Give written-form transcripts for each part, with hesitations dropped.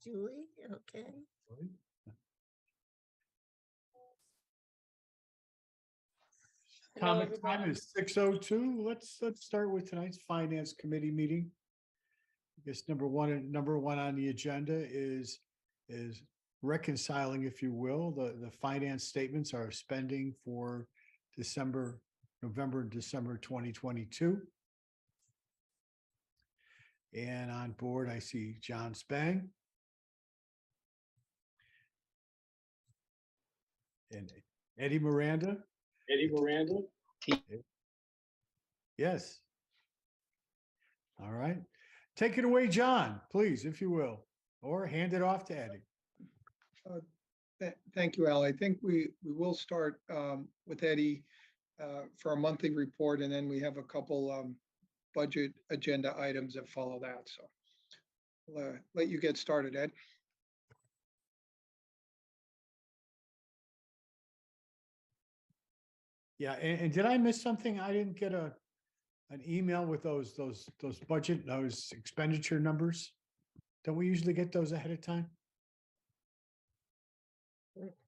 Julie, okay. Hello, Comment time everybody. is 6:02. Let's start with tonight's finance committee meeting. I guess number one on the agenda is reconciling, if you will, the finance statements, our spending for November and December 2022. And on board, I see John Spang. And Eddie Miranda. Yes. All right. Take it away, John, please, if you will, or hand it off to Eddie. Thank you, Al. I think we will start with Eddie for a monthly report, and then we have a couple budget agenda items that follow that. So I'll let you get started, Ed. Yeah, and did I miss something? I didn't get an email with those expenditure numbers. Don't we usually get those ahead of time?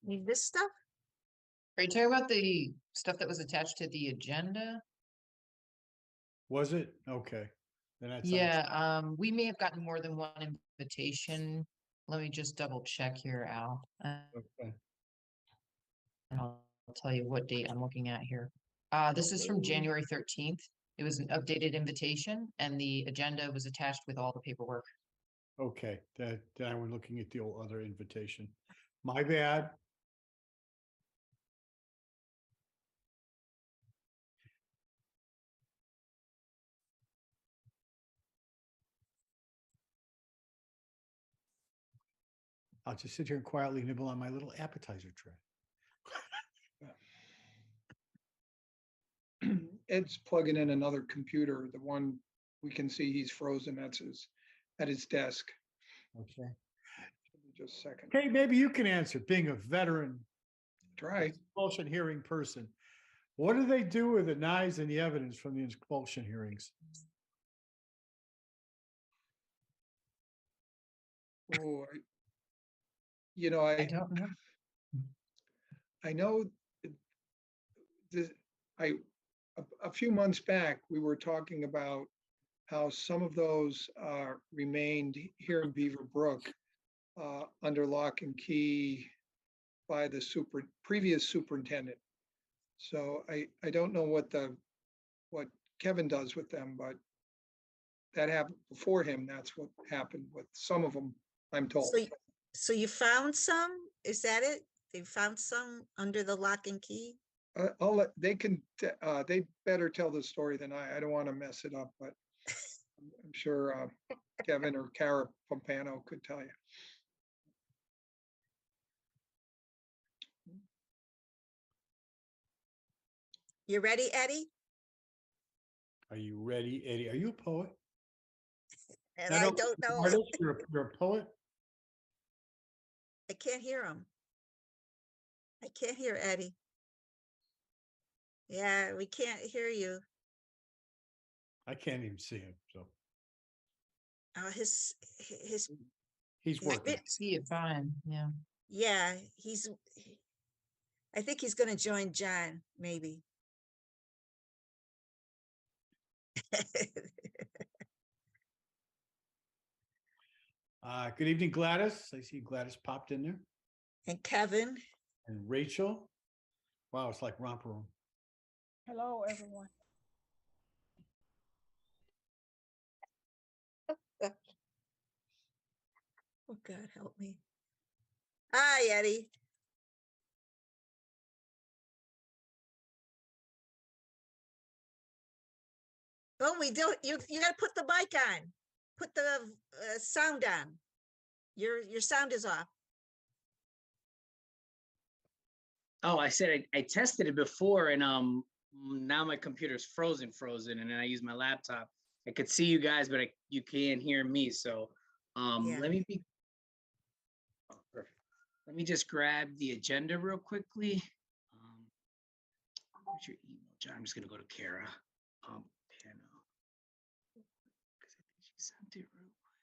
Need this stuff? Are you talking about the stuff that was attached to the agenda? Was it? Okay. Then that's Yeah, we may have gotten more than one invitation. Let me just double check here, Al. okay. And I'll tell you what date I'm looking at here. This is from January 13th. It was an updated invitation and the agenda was attached with all the paperwork. Okay, that I was looking at the old other invitation. My bad. I'll just sit here and quietly nibble on my little appetizer tray. Ed's plugging in another computer, the one we can see he's frozen. That's at his desk. Okay. Just a second. Okay, maybe you can answer, being a veteran Try. expulsion hearing person. What do they do with the knives and the evidence from the expulsion hearings? Oh, I don't know. I know this, a few months back, we were talking about how some of those remained here in Beaver Brook under lock and key by the previous superintendent. So I don't know what Kevin does with them, but that happened before him. That's what happened with some of them, I'm told. So you found some? Is that it? They found some under the lock and key? They better tell the story than I don't want to mess it up, but I'm sure Kevin or Kara Pompano could tell you. You ready, Eddie? Are you ready, Eddie? Are you a poet? And I don't know. Artist? You're a poet? I can't hear him. I can't hear Eddie. Yeah, we can't hear you. I can't even see him, so His he's working. See it fine, yeah. yeah, I think he's gonna join John, maybe. Good evening, Gladys. I see Gladys popped in there. And Kevin. And Rachel. Wow, it's like romper room. Hello, everyone. Oh, God, help me. Hi, Eddie. Oh, we don't, you gotta put the mic on. Put the sound on. Your sound is off. Oh, I said I tested it before, and now my computer's frozen, and then I use my laptop. I could see you guys, but you can't hear me. So Yeah. let me be. Oh, perfect. Let me just grab the agenda real quickly. Where's your email, John? I'm just gonna go to Kara. Pompano. Because I think she sent it real quick.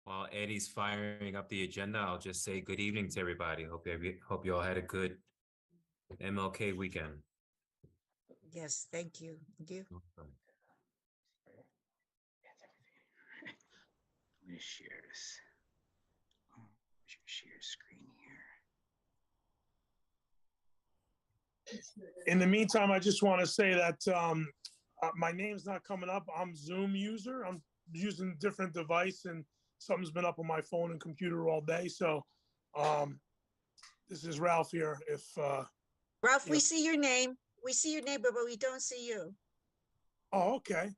while Eddie's firing up the agenda, I'll just say good evening to everybody. Hope you all had a good MLK weekend. Yes, thank you. Thank you. Okay. I'm gonna share this. Share screen here. In the meantime, I just want to say that my name's not coming up. I'm Zoom user. I'm using a different device and something's been up on my phone and computer all day. So this is Ralph here. If Ralph, we Yep. see your name. We see your name, but we don't see you. oh, okay.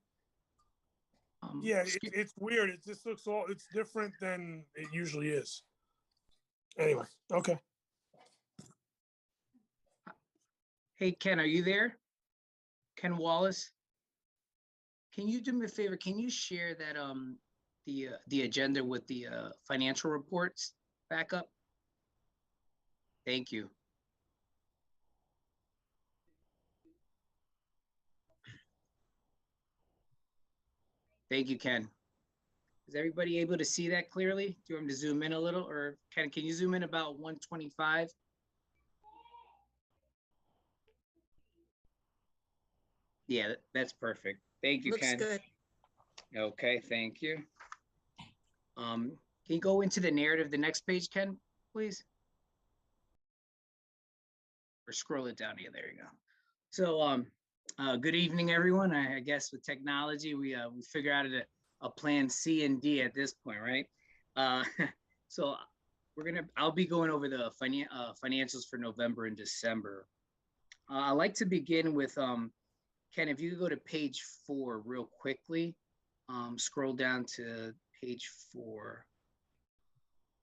Yeah, Excuse- it's weird. It just looks it's different than it usually is. Anyway, okay. Hey, Ken, are you there? Ken Wallace? Can you do me a favor? Can you share that, the agenda with the, financial reports back up? Thank you. Thank you, Ken. Is everybody able to see that clearly? Do you want me to zoom in a little, or Ken, can you zoom in about 125? Yeah, that's perfect. Thank you, Looks Ken. good. Okay, thank you. Can you go into the narrative, the next page, Ken, please? Or scroll it down. Yeah, there you go. So, good evening, everyone. I guess with technology, we figure out a plan C and D at this point, right? So I'll be going over the financials for November and December. I'd like to begin with, Ken, if you could go to page 4 real quickly, scroll down to page 4.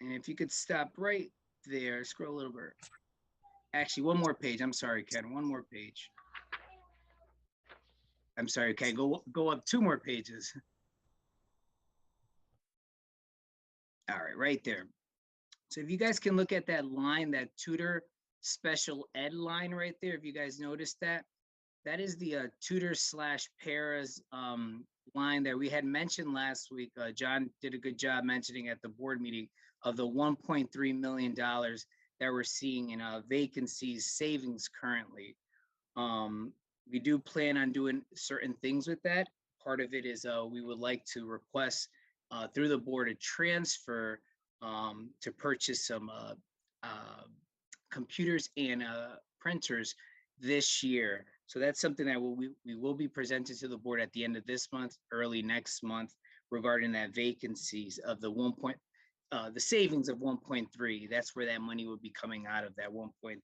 And if you could stop right there, scroll a little bit. Actually, one more page. I'm sorry, Ken, one more page. I'm sorry, Ken, go up 2 more pages. All right, right there. So if you guys can look at that line, that tutor special ed line right there, if you guys noticed that, that is the tutor / paras line that we had mentioned last week. John did a good job mentioning at the board meeting of the $1.3 million that we're seeing in vacancies savings currently. We do plan on doing certain things with that. Part of it is we would like to request through the board a transfer to purchase some computers and printers this year. So that's something that we will be presenting to the board at the end of this month, early next month, regarding that vacancies of the the savings of 1.3. That's where that money would be coming out of, that 1.3.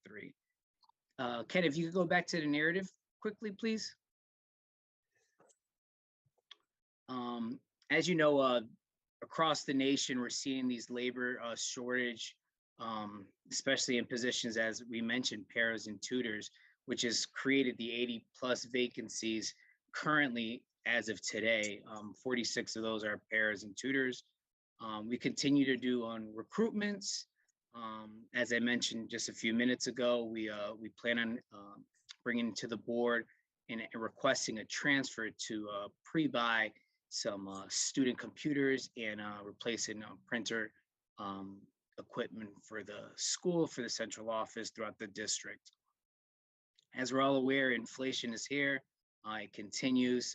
Ken, if you could go back to the narrative quickly, please. As you know, across the nation, we're seeing these labor shortage, especially in positions, as we mentioned, paras and tutors, which has created the 80+ vacancies currently as of today. 46 of those are paras and tutors. We continue to do on recruitments. As I mentioned just a few minutes ago, we plan on bringing to the board and requesting a transfer to pre-buy some student computers and replacing printer equipment for the school, for the central office throughout the district. As we're all aware, inflation is here. It continues.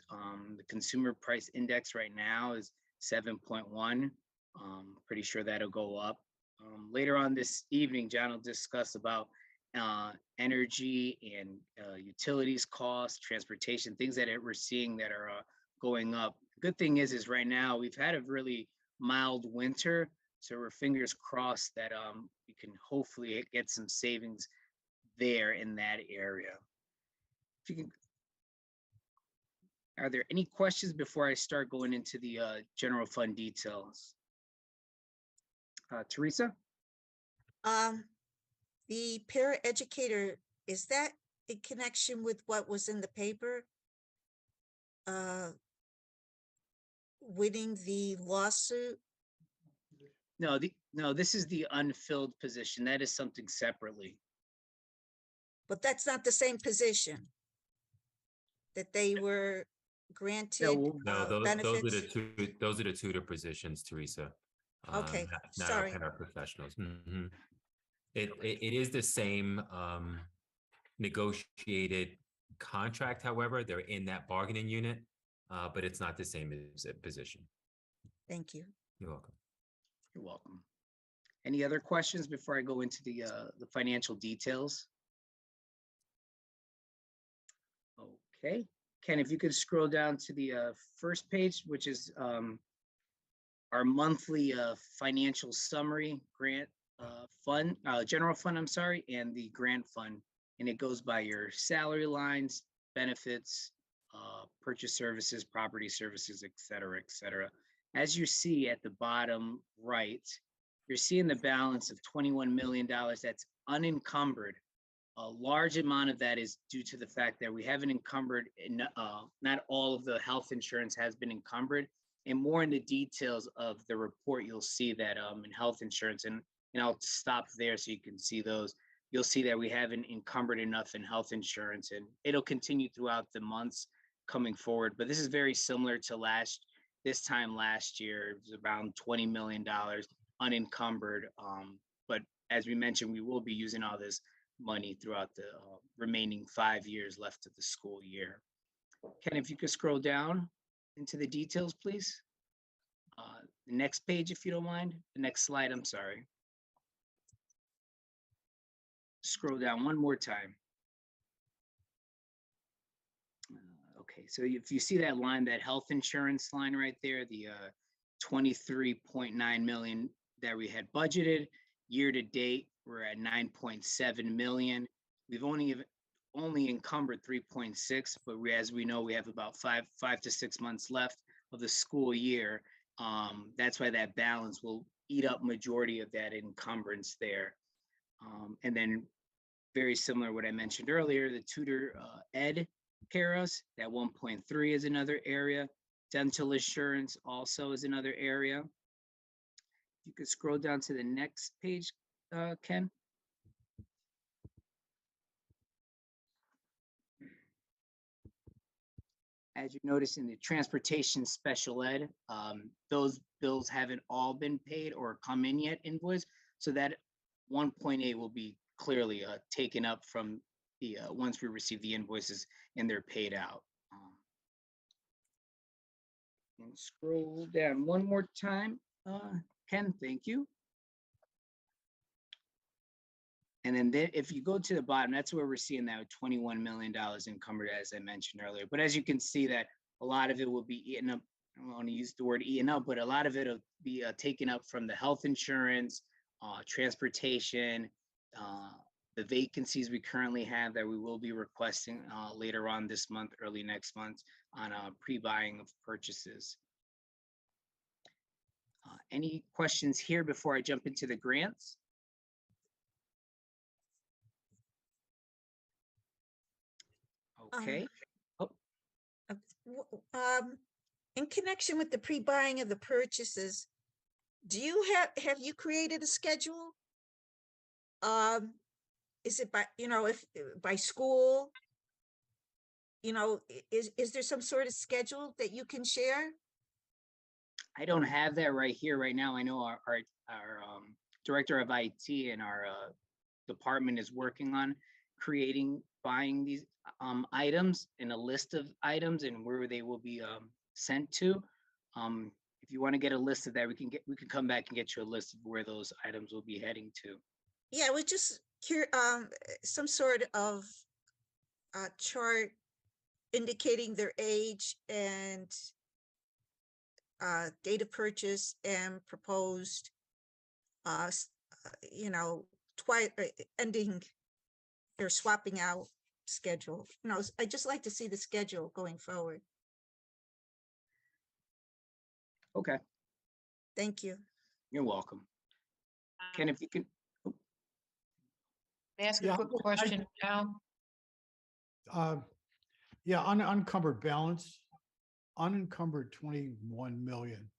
The consumer price index right now is 7.1. Pretty sure that'll go up. Later on this evening, John will discuss about energy and utilities costs, transportation, things that we're seeing that are going up. Good thing is right now we've had a really mild winter, so we're fingers crossed that we can hopefully get some savings there in that area. If you can, are there any questions before I start going into the general fund details? Teresa? The paraeducator, is that in connection with what was in the paper? Winning the lawsuit? No, this is the unfilled position. That is something separately. But that's not the same position that they were granted No, those are benefits? those are the tutor positions, Teresa. Okay, not our sorry. paraprofessionals. Mhm. It is the same negotiated contract, however, they're in that bargaining unit, but it's not the same as a position. Thank you. You're welcome. You're welcome. Any other questions before I go into the financial details? Okay, Ken, if you could scroll down to the first page, which is our monthly financial summary grant fund, general fund, I'm sorry, and the grant fund. And it goes by your salary lines, benefits, purchase services, property services, et cetera, et cetera. As you see at the bottom right, you're seeing the balance of $21 million that's unencumbered. A large amount of that is due to the fact that we haven't encumbered, not all of the health insurance has been encumbered. And more in the details of the report, you'll see that in health insurance, and I'll stop there so you can see those. You'll see that we haven't encumbered enough in health insurance, and it'll continue throughout the months coming forward. But this is very similar to this time last year. It was around $20 million unencumbered. But as we mentioned, we will be using all this money throughout the remaining 5 years left of the school year. Ken, if you could scroll down into the details, please. The next page, if you don't mind. The next slide, I'm sorry. Scroll down one more time. Okay, so if you see that line, that health insurance line right there, the 23.9 million that we had budgeted, year to date, we're at 9.7 million. We've only encumbered 3.6, but as we know, we have about five to 6 months left of the school year. That's why that balance will eat up majority of that encumbrance there. And then very similar to what I mentioned earlier, the tutor ed paras, that 1.3 is another area. Dental insurance also is another area. You could scroll down to the next page, Ken. As you notice in the transportation special ed, those bills haven't all been paid or come in yet invoice. So that 1.8 will be clearly taken up from the once we receive the invoices and they're paid out. And scroll down one more time, Ken, thank you. And then if you go to the bottom, that's where we're seeing that $21 million encumbered, as I mentioned earlier. But as you can see that a lot of it will be eaten up. I don't want to use the word eaten up, but a lot of it will be taken up from the health insurance, transportation, the vacancies we currently have that we will be requesting later on this month, early next month, on pre-buying of purchases. Any questions here before I jump into the grants? Okay. In connection with the pre-buying of the purchases, do you have you created a schedule? Is it by, if by school? Is there some sort of schedule that you can share? I don't have that right here right now. I know our director of IT and our department is working on buying these items and a list of items and where they will be sent to. If you want to get a list of that, we can come back and get you a list of where those items will be heading to. Yeah, we just some sort of chart indicating their age and date of purchase and proposed ending or swapping out schedule. I just like to see the schedule going forward. Okay. Thank you. You're welcome. Ken, if you can. May I ask Yeah, a quick question now? Yeah, unencumbered balance, unencumbered 21 million.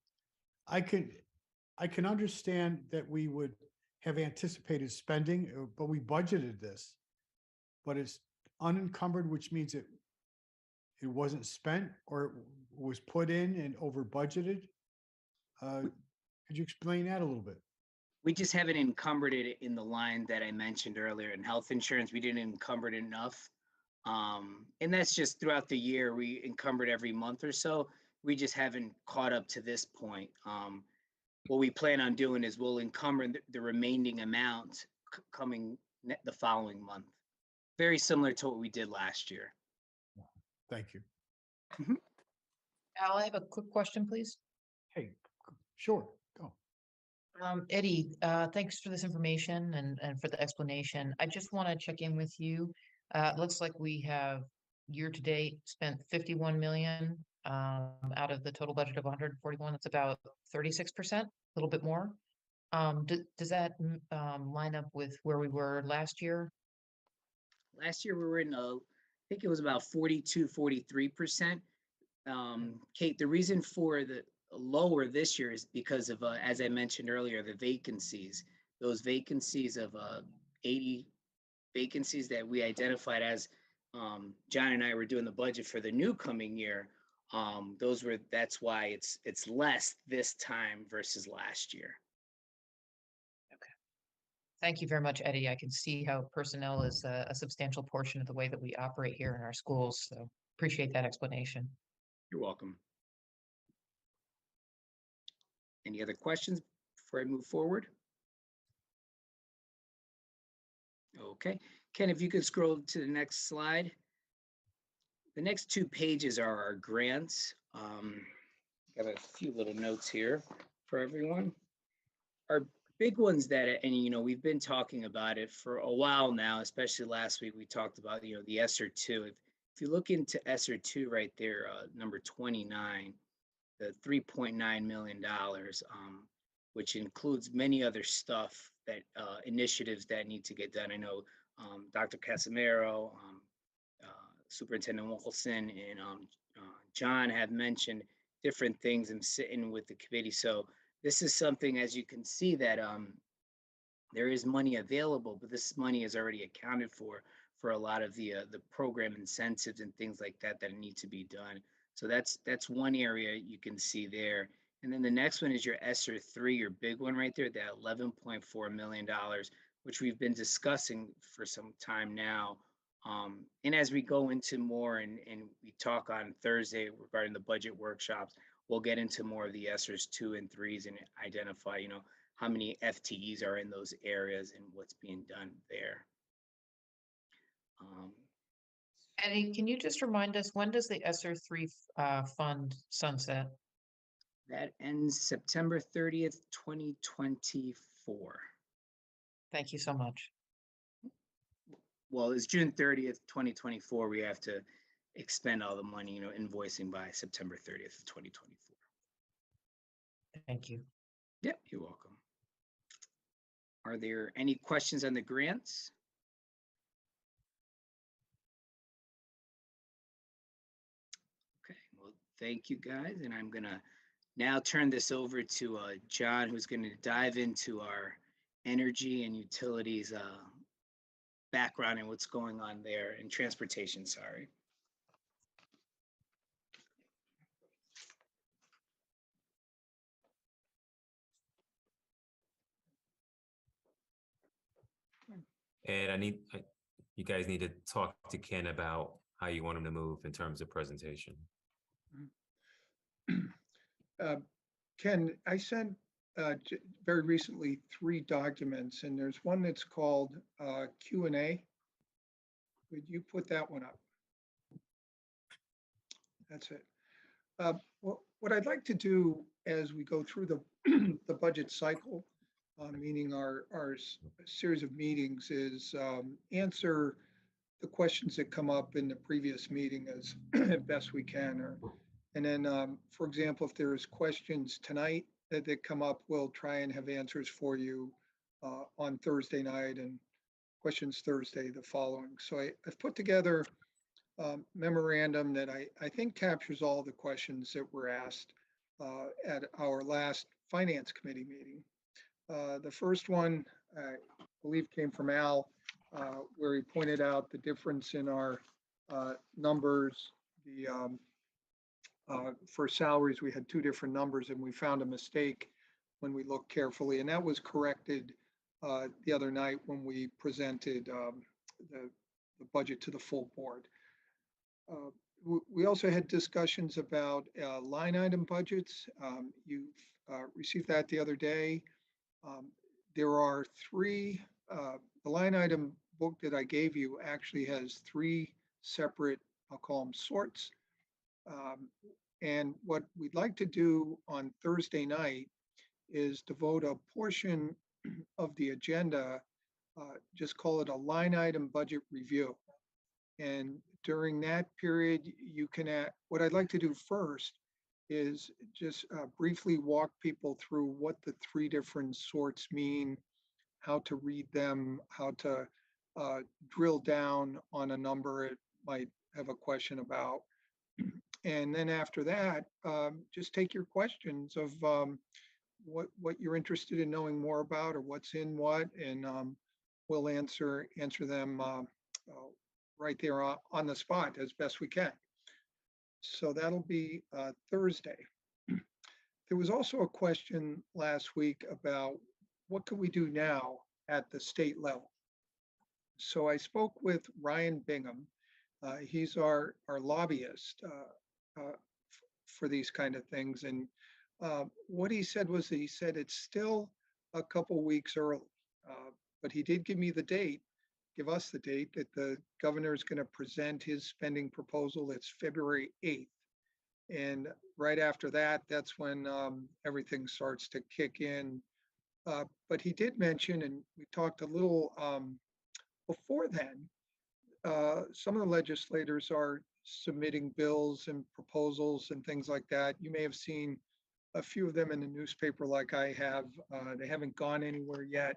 I can understand that we would have anticipated spending, but we budgeted this. But it's unencumbered, which means it wasn't spent or it was put in and over budgeted. Can Could you explain that a little bit? We just haven't encumbered it in the line that I mentioned earlier in health insurance. We didn't encumber it enough. And that's just throughout the year. We encumbered every month or so. We just haven't caught up to this point. What we plan on doing is we'll encumber the remaining amount coming the following month. Very similar to what we did last year. Thank you. Al, I have a quick question, please. Hey, sure, go. Eddie, thanks for this information and for the explanation. I just want to check in with you. It looks like we have year to date spent 51 million out of the total budget of 141. That's about 36%, a little bit more. Does that line up with where we were last year? Last year we were in I think it was about 42, 43%. Kate, the reason for the lower this year is because of, as I mentioned earlier, the vacancies. Those vacancies of 80 vacancies that we identified as John and I were doing the budget for the new coming year. That's why it's less this time versus last year. Thank you very much, Eddie. I can see how personnel is a substantial portion of the way that we operate here in our schools. So appreciate that explanation. You're welcome. Any other questions before I move forward? Okay, Ken, if you could scroll to the next slide. The next 2 pages are our grants. Got a few little notes here for everyone. Our big ones that, and we've been talking about it for a while now, especially last week, we talked about, the ESSER 2. If you look into ESSER 2 right there, number 29, the $3.9 million, which includes many other stuff that initiatives that need to get done. I know Dr. Casimiro, Superintendent Wilson, and John have mentioned different things and sitting with the committee. So this is something, as you can see, that there is money available, but this money is already accounted for a lot of the program incentives and things like that that need to be done. So that's one area you can see there. And then the next one is your ESSER 3, your big one right there, that $11.4 million, which we've been discussing for some time now. And as we go into more and we talk on Thursday regarding the budget workshops, we'll get into more of the ESSERs 2 and 3s and identify, how many FTEs are in those areas and what's being done there. Eddie, can you just remind us, when does the ESSER 3 fund sunset? That ends September 30th, 2024. Thank you so much. Well, it's June 30th, 2024. We have to expend all the money, invoicing by September 30th, 2024. Thank you. Yep, you're welcome. Are there any questions on the grants? Okay, well, thank you guys. And I'm gonna now turn this over to John, who's gonna dive into our energy and utilities background and what's going on there in transportation, sorry. And you guys need to talk to Ken about how you want him to move in terms of presentation. Ken, I sent very recently 3 documents, and there's one that's called Q&A. Would you put that one up? That's it. What I'd like to do as we go through the budget cycle, meaning our series of meetings, is answer the questions that come up in the previous meeting as best we can. And then, for example, if there's questions tonight that come up, we'll try and have answers for you on Thursday night and questions Thursday the following. So I've put together a memorandum that I think captures all the questions that were asked at our last Finance Committee meeting. The first one, I believe, came from Al, where he pointed out the difference in our numbers. For salaries, we had 2 different numbers, and we found a mistake when we look carefully, and that was corrected the other night when we presented the budget to the full board. We also had discussions about line item budgets. You received that the other day. There are three, the line item book that I gave you actually has three separate, I'll call them sorts. And what we'd like to do on Thursday night is devote a portion of the agenda, just call it a line item budget review. And during that period, you can, what I'd like to do first is just briefly walk people through what the three different sorts mean, how to read them, how to drill down on a number it might have a question about. And then after that, just take your questions of what you're interested in knowing more about or what's in what, and we'll answer them right there on the spot as best we can. So that'll be Thursday. There was also a question last week about what could we do now at the state level. So I spoke with Ryan Bingham. He's our lobbyist for these kind of things. And what he said was that he said it's still a couple weeks early, but he did give me the date, give us the date that the governor is going to present his spending proposal. It's February 8th. And right after that, that's when everything starts to kick in. But he did mention, and we talked a little before then, some of the legislators are submitting bills and proposals and things like that. You may have seen a few of them in the newspaper like I have. They haven't gone anywhere yet.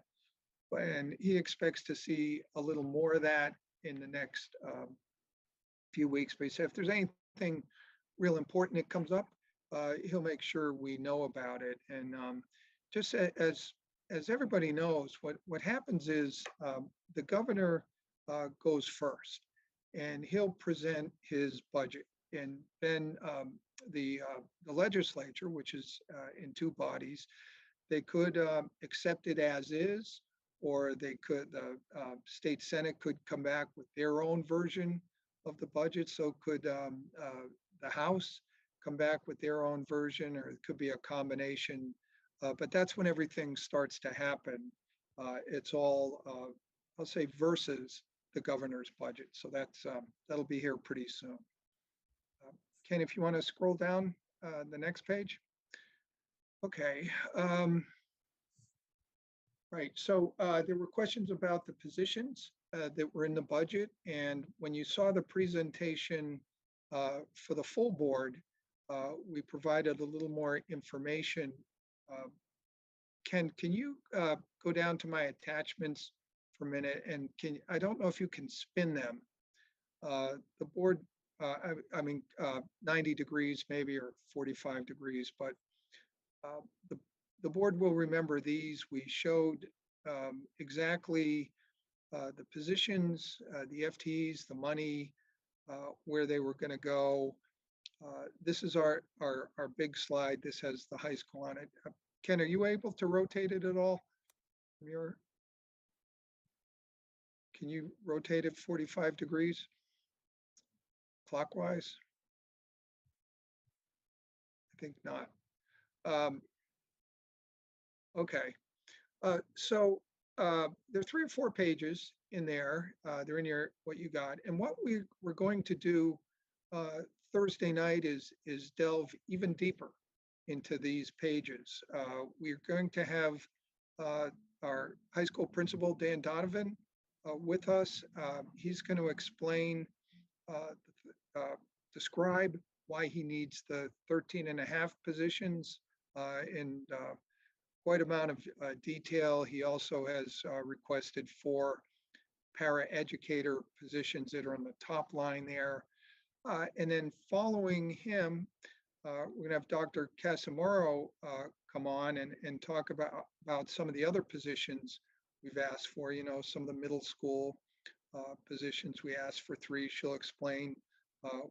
And he expects to see a little more of that in the next few weeks. But he said if there's anything real important that comes up, he'll make sure we know about it. And just as everybody knows, what happens is the governor goes first, and he'll present his budget, and then the legislature, which is in two bodies, they could accept it as is, or they could, the state Senate could come back with their own version of the budget. So could the House come back with their own version, or it could be a combination. But that's when everything starts to happen. It's all, I'll say, versus the governor's budget. So that'll be here pretty soon. Ken, if you want to scroll down the next page. Okay. Right. So there were questions about the positions that were in the budget. And when you saw the presentation for the full board, we provided a little more information. Ken, can you go down to my attachments for a minute? And I don't know if you can spin them. The board, I mean, 90 degrees maybe, or 45 degrees, but the board will remember these. We showed exactly the positions, the FTEs, the money, where they were going to go. This is our big slide. This has the high school on it. Ken, are you able to rotate it at all? Can you rotate it 45 degrees clockwise? I think not. Okay. So there are 3 or 4 pages in there. They're in your what you got. And what we're going to do Thursday night is delve even deeper into these pages. We're going to have our high school principal, Dan Donovan, with us. He's going to explain, describe why he needs the 13.5 positions in quite amount of detail. He also has requested 4 para-educator positions that are on the top line there. And then following him, we're gonna have Dr. Casamaro come on and talk about some of the other positions we've asked for, you know, some of the middle school positions we asked for 3. She'll explain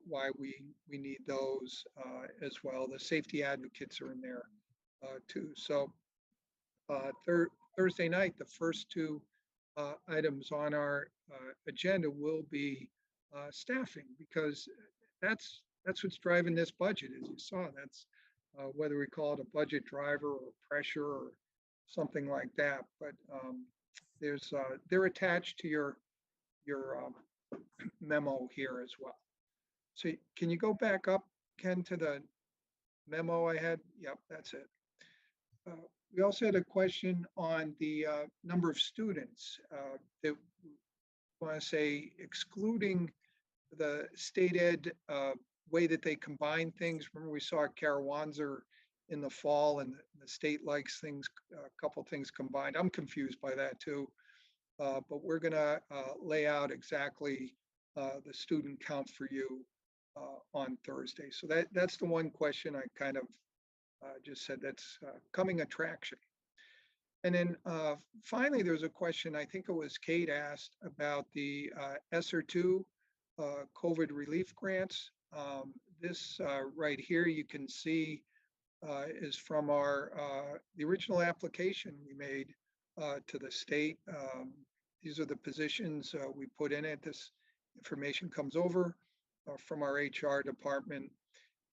why we need those as well. The safety advocates are in there too. So Thursday night, the first two items on our agenda will be staffing, because that's what's driving this budget, as you saw. That's whether we call it a budget driver or pressure or something like that. But they're attached to your memo here as well. So can you go back up, Ken, to the memo I had? Yep, that's it. We also had a question on the number of students that want to say excluding the state ed way that they combine things. Remember, we saw Karawanzer in the fall, and the state likes things, a couple things combined. I'm confused by that too. But we're gonna lay out exactly the student count for you on Thursday. So that's the one question I kind of just said that's coming attraction. And then finally, there's a question, I think it was Kate asked about the ESSER II COVID relief grants. This right here, you can see is from the original application we made to the state. These are the positions we put in it. This information comes over from our HR department.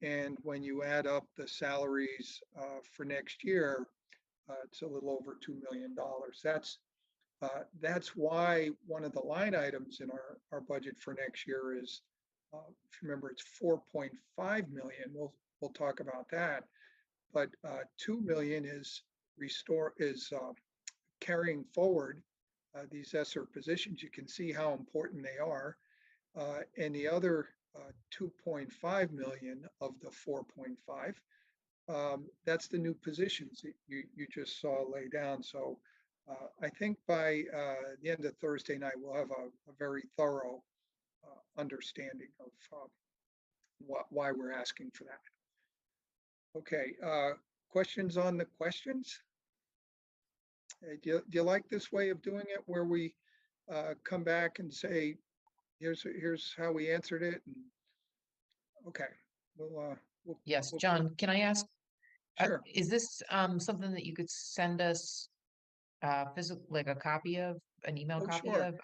And when you add up the salaries for next year, it's a little over $2 million. That's why one of the line items in our budget for next year is, if you remember, it's 4.5 million. We'll talk about that. But 2 million is carrying forward these ESSER positions. You can see how important they are. And the other 2.5 million of the 4.5, that's the new positions that you just saw lay down. So I think by the end of Thursday night, we'll have a very thorough understanding of why we're asking for that. Okay, questions on the questions? Do you like this way of doing it, where we come back and say, here's how we answered it? And, okay, we'll Yes, John, can I ask, Sure. is this something that you could send us physical, like a copy of, an email Oh, copy sure. of?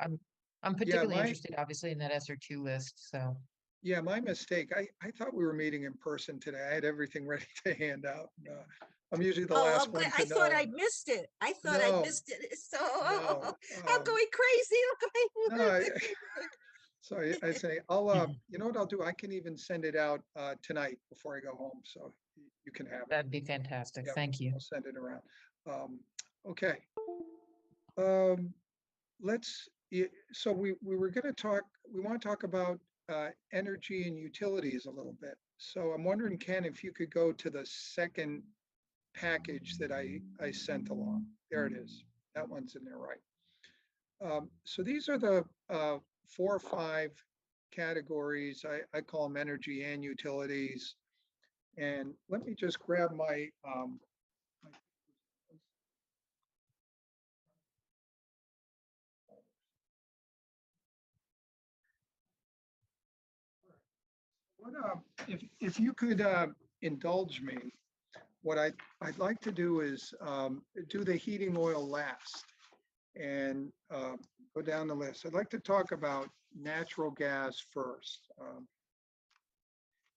I'm particularly my- interested, obviously, in that ESSER2 list, so. Yeah, my mistake. I thought we were meeting in person today. I had everything ready to hand out. I'm usually the Oh, last but one to I thought know. I missed it. I thought I No, missed it. So no, I'm going crazy. no, So I say, you know what I'll do? I can even send it out tonight before I go home, so you can have it. That'd be fantastic. Yep, Thank you. I'll send it around. Okay. So we were going to talk, we want to talk about energy and utilities a little bit. So I'm wondering, Ken, if you could go to the second package that I sent along. There it is. That one's in there, right? So these are the 4 or 5 categories. I call them energy and utilities. And let me just grab my if you could indulge me, what I'd like to do is do the heating oil last and go down the list. I'd like to talk about natural gas first.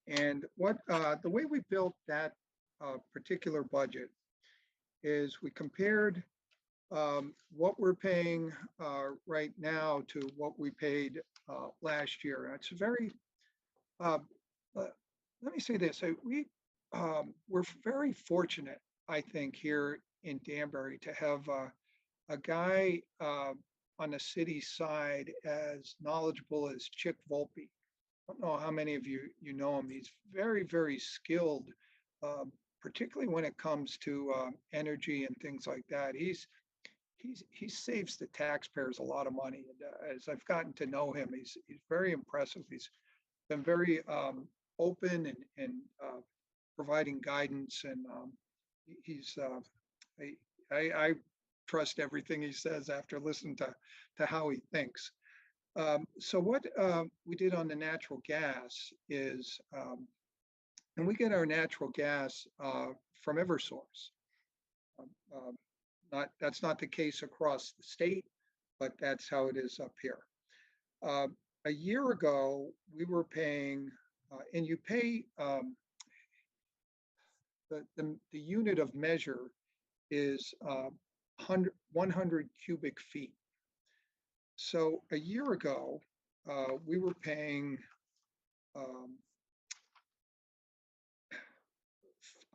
And the way we built that particular budget is we compared what we're paying right now to what we paid last year. It's very, let me say this, we're very fortunate, I think, here in Danbury to have a guy on the city side as knowledgeable as Chick Volpe. I don't know how many of you know him. He's very, very skilled, particularly when it comes to energy and things like that. He saves the taxpayers a lot of money. And as I've gotten to know him, he's very impressive. He's been very open and providing guidance, and I trust everything he says after listening to how he thinks. So what we did on the natural gas is, and we get our natural gas from Eversource. That's not the case across the state, but that's how it is up here. A year ago, we were paying, and you pay, the unit of measure is 100 cubic feet. So a year ago, we were paying,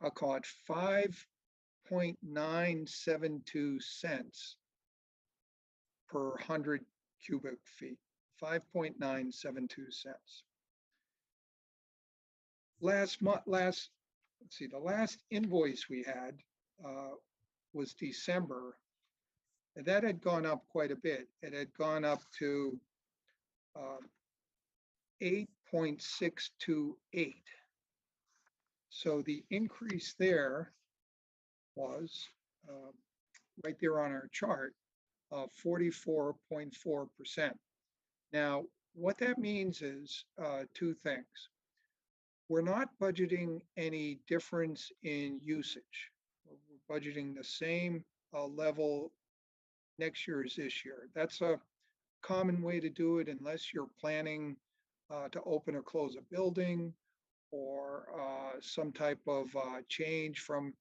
I'll call it 5.972 cents per 100 cubic feet, 5.972 cents. Let's see, the last invoice we had was December, and that had gone up quite a bit. It had gone up to 8.628. So the increase there was right there on our chart of 44.4%. Now, what that means is two things. We're not budgeting any difference in usage. We're budgeting the same level next year as this year. That's a common way to do it unless you're planning to open or close a building or some type of change from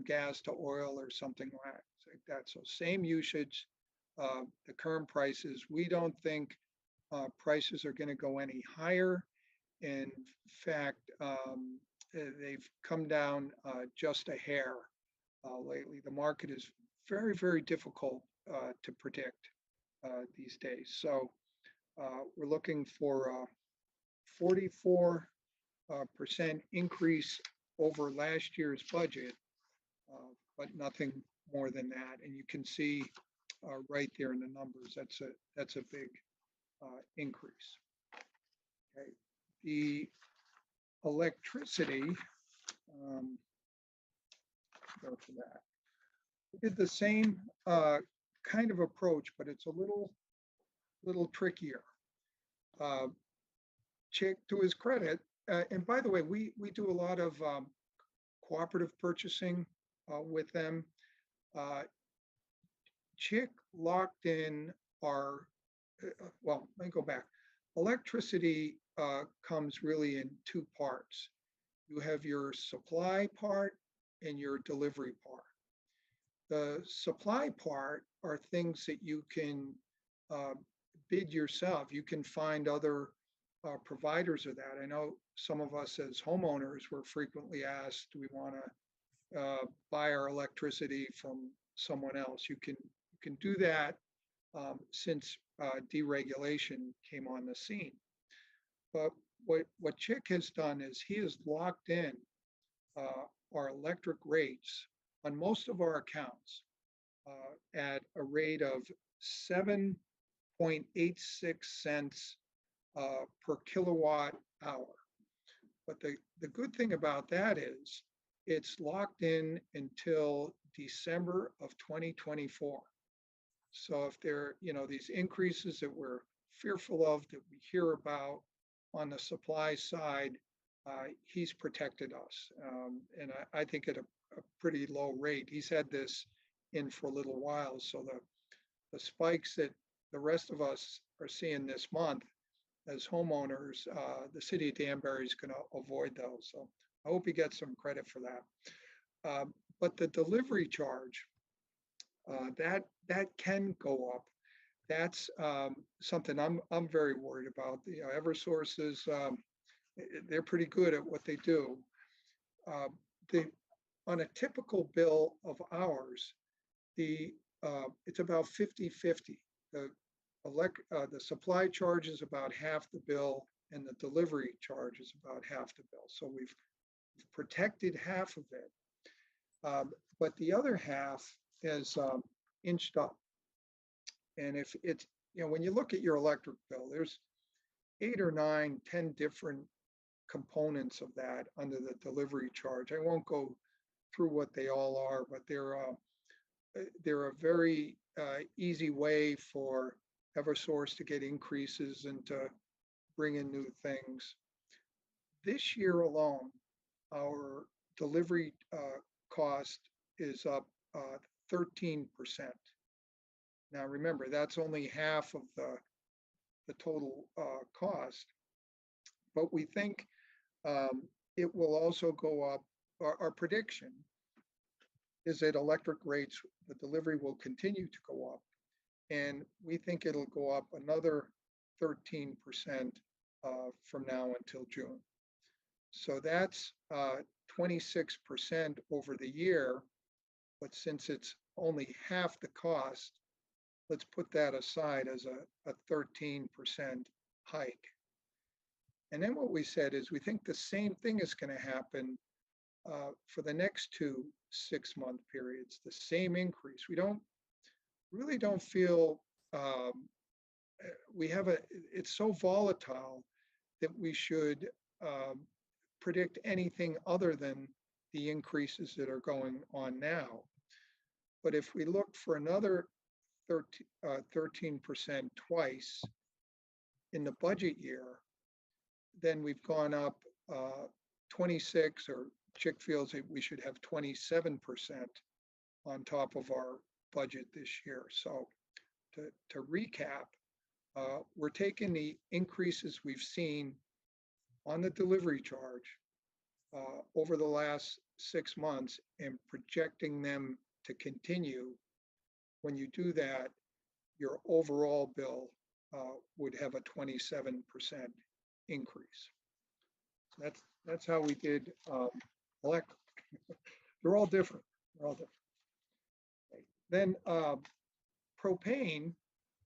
gas to oil or something like that. So same usage, the current prices. We don't think prices are going to go any higher. In fact, they've come down just a hair lately. The market is very, very difficult to predict these days. So we're looking for a 44% increase over last year's budget, but nothing more than that. And you can see right there in the numbers, that's a big increase. Okay. The electricity, go to that. We did the same kind of approach, but it's a little trickier. Chick, to his credit, and by the way, we do a lot of cooperative purchasing with them. Chick locked in our, well, let me go back. Electricity comes really in two parts. You have your supply part and your delivery part. The supply part are things that you can bid yourself. You can find other providers of that. I know some of us as homeowners were frequently asked, do we want to buy our electricity from someone else? You can do that since deregulation came on the scene. But what Chick has done is he has locked in our electric rates on most of our accounts at a rate of 7.86 cents per kilowatt hour. But the good thing about that is it's locked in until December of 2024. So if there, these increases that we're fearful of, that we hear about on the supply side, he's protected us. And I think at a pretty low rate. He's had this in for a little while. So the spikes that the rest of us are seeing this month as homeowners, the city of Danbury is going to avoid those. So I hope he gets some credit for that. But the delivery charge, that can go up. That's something I'm very worried about. The Eversource is, they're pretty good at what they do. On a typical bill of ours, it's about 50-50. The supply charge is about half the bill, and the delivery charge is about half the bill. So we've protected half of it, but the other half is inched up. And if it's, when you look at your electric bill, there's 8 or 9, 10 different components of that under the delivery charge. I won't go through what they all are, but they're a very easy way for Eversource to get increases and to bring in new things. This year alone, our delivery cost is up 13%. Now, remember, that's only half of the total cost. But we think it will also go up. Our prediction is that electric rates, the delivery will continue to go up. And we think it'll go up another 13% from now until June. So that's 26% over the year. But since it's only half the cost, let's put that aside as a 13% hike. And then what we said is we think the same thing is going to happen for the next 2 6-month periods, the same increase. We really don't feel it's so volatile that we should predict anything other than the increases that are going on now. But if we look for another 13% twice in the budget year, then we've gone up 26, or Chick feels that we should have 27% on top of our budget this year. So to recap, we're taking the increases we've seen on the delivery charge over the last 6 months and projecting them to continue. When you do that, your overall bill would have a 27% increase. That's how we did electric. They're all different. They're all different. Okay. Then propane.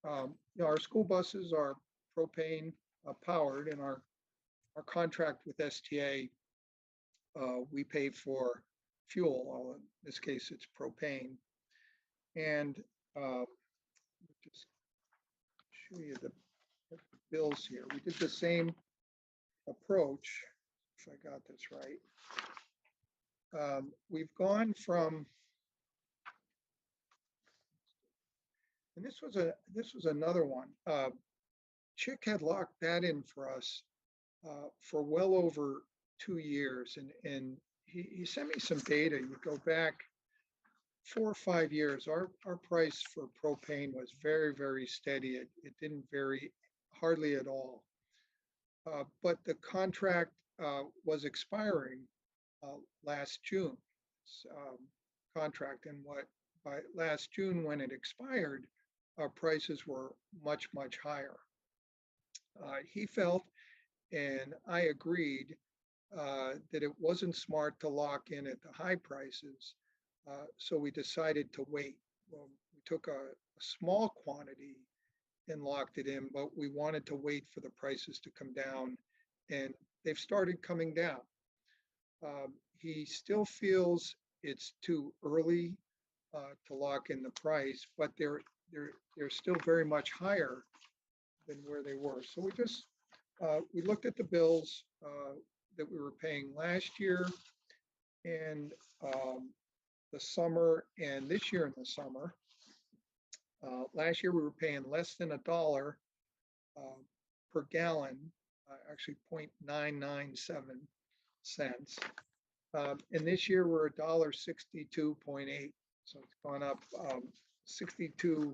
Our school buses are propane powered, and our contract with STA, we pay for fuel. In this case, it's propane. And just show you the bills here. We did the same approach, if I got this right. We've gone from, and this was another one. Chick had locked that in for us for well over 2 years, and he sent me some data. You go back 4 or 5 years, our price for propane was very, very steady. It didn't vary hardly at all. But the contract was expiring last June. Contract, and by last June, when it expired, our prices were much, much higher. He felt, and I agreed, that it wasn't smart to lock in at the high prices. So we decided to wait. Well, we took a small quantity and locked it in, but we wanted to wait for the prices to come down, and they've started coming down. He still feels it's too early to lock in the price, but they're still very much higher than where they were. So we looked at the bills that we were paying last year and the summer, and this year in the summer. Last year we were paying less than $1 per gallon, actually 0.997 cents. And this year we're $1.62.8. So it's gone up 62%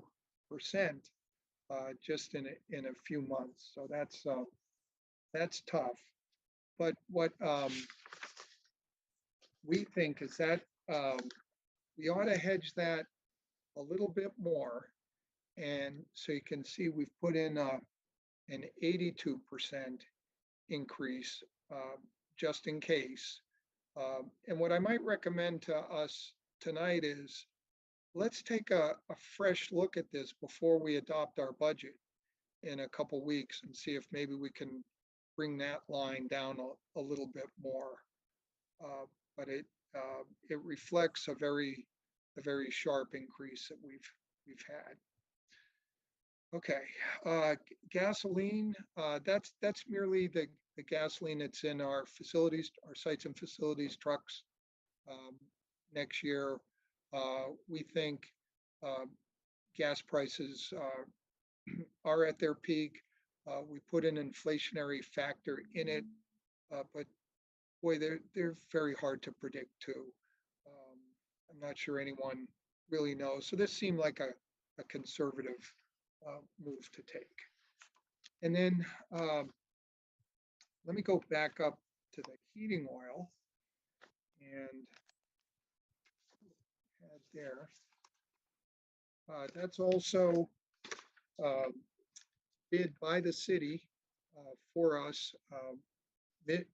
just in a few months. So that's tough. But what we think is that we ought to hedge that a little bit more. And so you can see we've put in an 82% increase just in case. And what I might recommend to us tonight is let's take a fresh look at this before we adopt our budget in a couple weeks and see if maybe we can bring that line down a little bit more. But it reflects a very sharp increase that we've had. Okay, gasoline. That's merely the gasoline that's in our facilities, our sites and facilities trucks. Next year, we think gas prices are at their peak. We put an inflationary factor in it, but boy, they're very hard to predict too. I'm not sure anyone really know. So this seemed like a conservative move to take. And then let me go back up to the heating oil and add there. That's also bid by the city for us.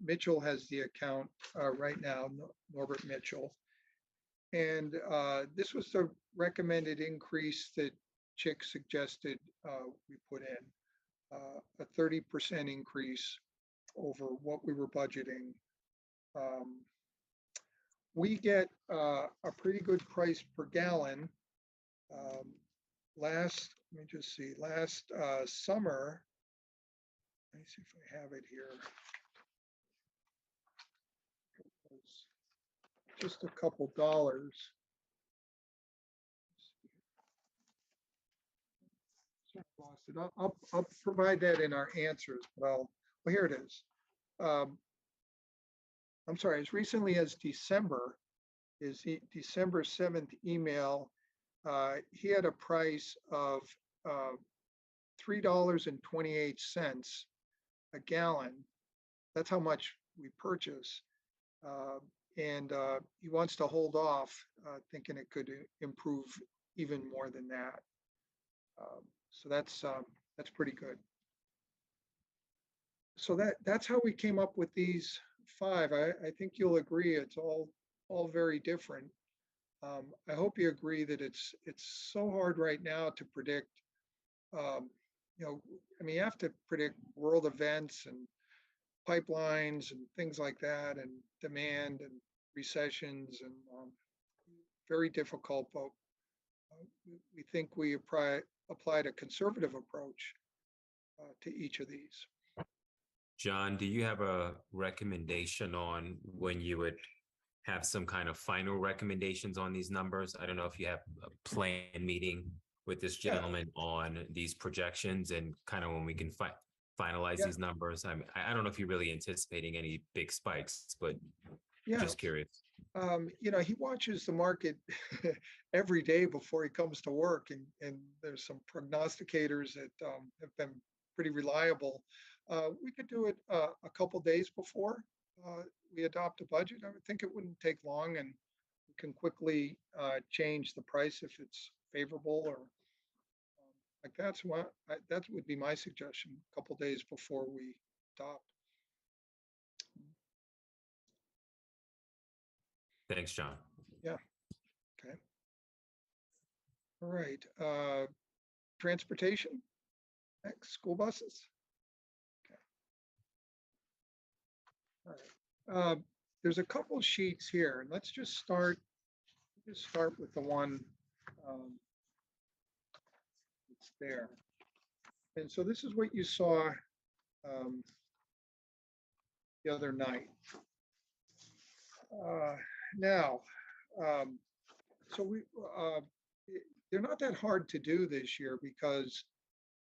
Mitchell has the account right now, Norbert Mitchell. And this was the recommended increase that Chick suggested we put in, a 30% increase over what we were budgeting. We get a pretty good price per gallon. Let me just see, last summer, let me see if I have it here. It was just a couple dollars. Sorry, I lost it. I'll provide that in our answers, but well, here it is. I'm sorry, as recently as December, December 7th email, he had a price of $3.28 a gallon. That's how much we purchase. And he wants to hold off, thinking it could improve even more than that. So that's pretty good. So that's how we came up with these 5. I think you'll agree it's all very different. I hope you agree that it's so hard right now to predict. You know, I mean, you have to predict world events and pipelines and things like that, and demand and recessions, and very difficult. But we think we applied a conservative approach to each of these. John, do you have a recommendation on when you would have some kind of final recommendations on these numbers? I don't know if you have a planned meeting with this gentleman on these projections and kind of when we can finalize these numbers. I don't know if you're really anticipating any big spikes, but just curious. You know, he watches the market every day before he comes to work, and there's some prognosticators that have been pretty reliable. We could do it a couple days before we adopt a budget. I would think it wouldn't take long, and we can quickly change the price if it's favorable or like that. So that would be my suggestion, a couple days before we adopt. Thanks, John. Yeah. Okay. All right. Transportation. Next, school buses. Okay. All right. There's a couple sheets here, and let's just start with the one that's there. And so this is what you saw the other night. Now, so they're not that hard to do this year because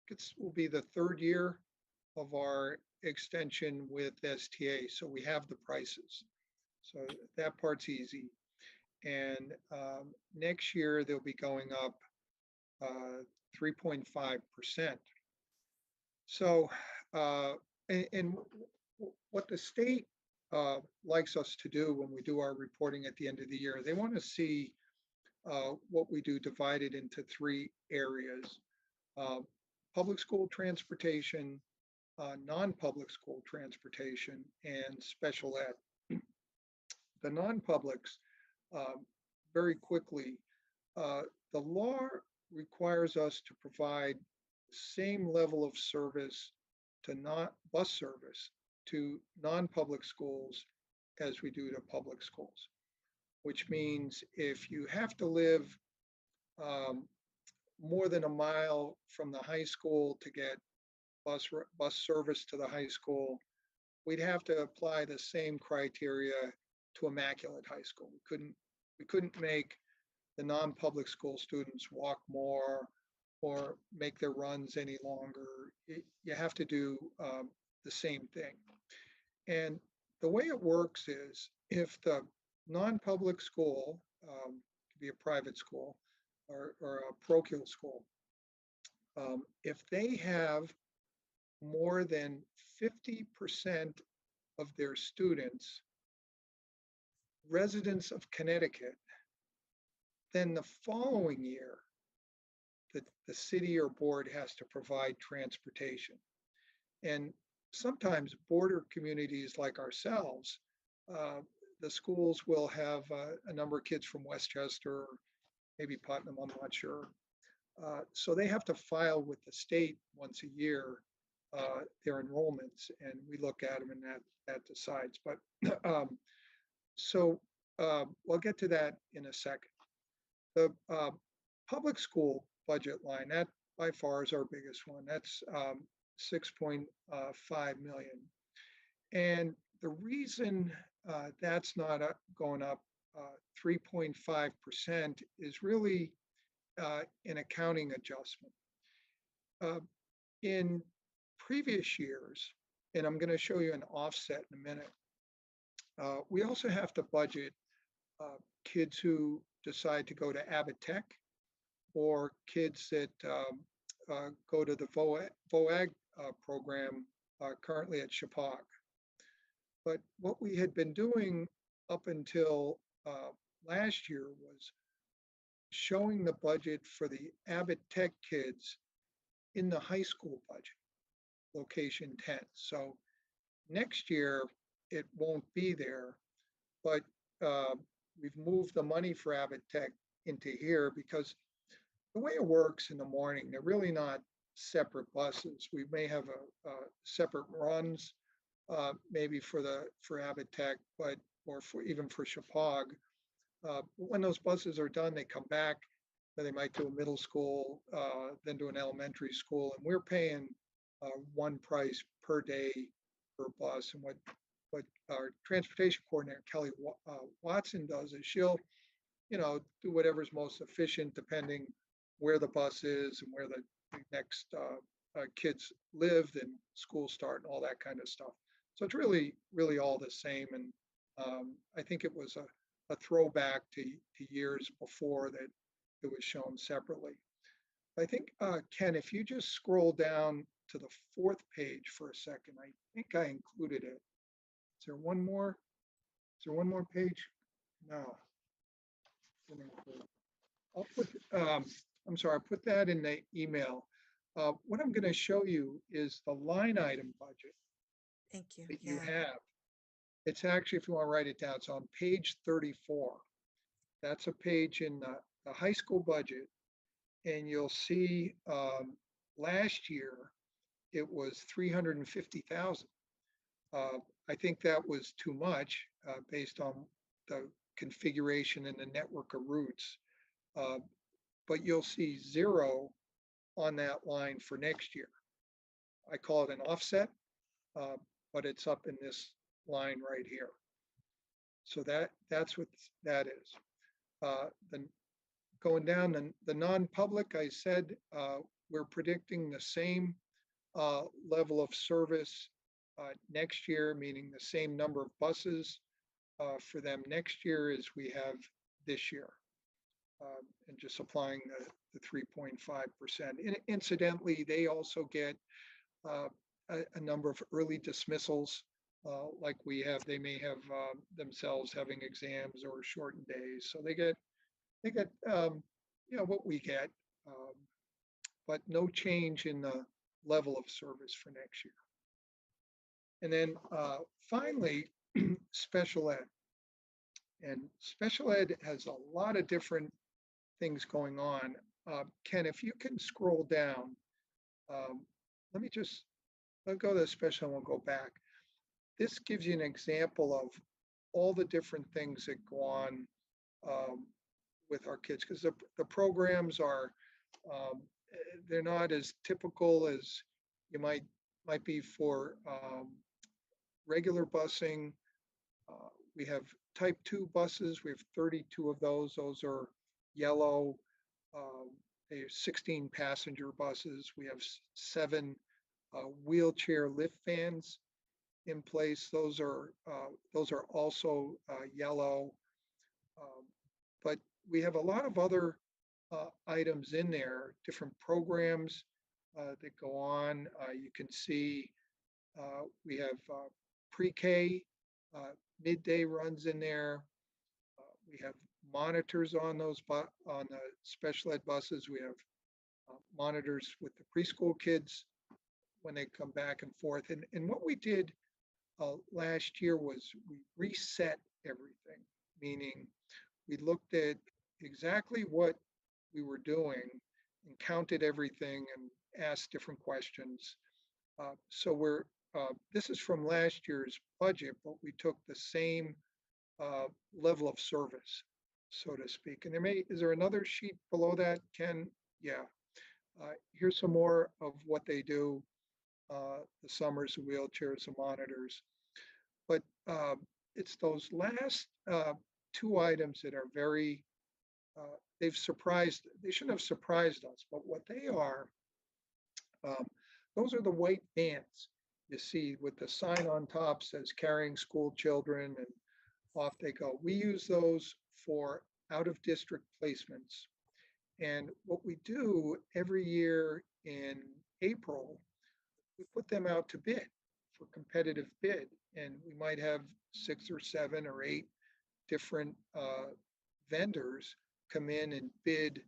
it will be the 3rd year of our extension with STA. So we have the prices. So that part's easy. And next year they'll be going up 3.5%. So, and what the state likes us to do when we do our reporting at the end of the year, they want to see what we do divided into 3 areas: public school transportation, non-public school transportation, and special ed. The non-publics, very quickly, the law requires us to provide the same level of service to bus service to non-public schools as we do to public schools, which means if you have to live more than a mile from the high school to get bus service to the high school, we'd have to apply the same criteria to Immaculate High School. We couldn't make the non-public school students walk more or make their runs any longer. You have to do the same thing. And the way it works is if the non-public school, be a private school or a parochial school, if they have more than 50% of their students residents of Connecticut, then the following year, the city or board has to provide transportation. And sometimes border communities like ourselves, the schools will have a number of kids from Westchester, or maybe Putnam, I'm not sure. So they have to file with the state once a year their enrollments, and we look at them and that decides. But so we'll get to that in a second. The public school budget line, that by far is our biggest one. That's 6.5 million. And the reason that's not going up 3.5% is really an accounting adjustment. In previous years, and I'm going to show you an offset in a minute, we also have to budget kids who decide to go to Abbott Tech, or kids that go to the VOAG program currently at Chapag. But what we had been doing up until last year was showing the budget for the Abbott Tech kids in the high school budget, location 10. So next year it won't be there, but we've moved the money for Abbott Tech into here because the way it works in the morning, they're really not separate buses. We may have a separate runs, maybe for Abbott Tech, but or even for Chapag. When those buses are done, they come back. Then they might do a middle school, then do an elementary school, and we're paying one price per day per bus. And what our transportation coordinator Kelly Watson does is she'll, do whatever's most efficient depending where the bus is and where the next kids live and school start and all that kind of stuff. So it's really all the same. And I think it was a throwback to years before that it was shown separately. I think, Ken, if you just scroll down to the 4th page for a second, I think I included it. Is there one more? Is there one more page? No. I'll put, I'm sorry, I put that in the email. What I'm going to show you is the line item budget Thank you. that you Yeah. have. It's actually, if you want to write it down, it's on page 34. That's a page in the high school budget. And you'll see last year, it was 350,000. I think that was too much based on the configuration and the network of routes. But you'll see 0 on that line for next year. I call it an offset, but it's up in this line right here. So that's what that is. Then going down the non-public, I said we're predicting the same level of service next year, meaning the same number of buses for them next year as we have this year, and just applying the 3.5%. Incidentally, they also get a number of early dismissals like we have. They may have themselves having exams or shortened days, so they get what we get, but no change in the level of service for next year. And then finally, special ed. And special ed has a lot of different things going on. Ken, if you can scroll down, I'll go to the special and we'll go back. This gives you an example of all the different things that go on with our kids, because the programs are, they're not as typical as you might be for regular busing. We have type 2 buses. We have 32 of those. Those are yellow. They have 16 passenger buses. We have 7 wheelchair lift vans in place. Those are also yellow. But we have a lot of other items in there, different programs that go on. You can see we have pre-K, midday runs in there. We have monitors on those on the special ed buses. We have monitors with the preschool kids when they come back and forth. And what we did last year was we reset everything, meaning we looked at exactly what we were doing and counted everything and asked different questions. So this is from last year's budget, but we took the same level of service, so to speak. And is there another sheet below that, Ken? Yeah. Here's some more of what they do. The summers, the wheelchairs, the monitors. But it's those last two items that are very, they shouldn't have surprised us, but what they are, those are the white vans you see with the sign on top says carrying school children, and off they go. We use those for out of district placements. And what we do every year in April, we put them out to bid for competitive bid. And we might have 6 or 7 or 8 different vendors come in and bid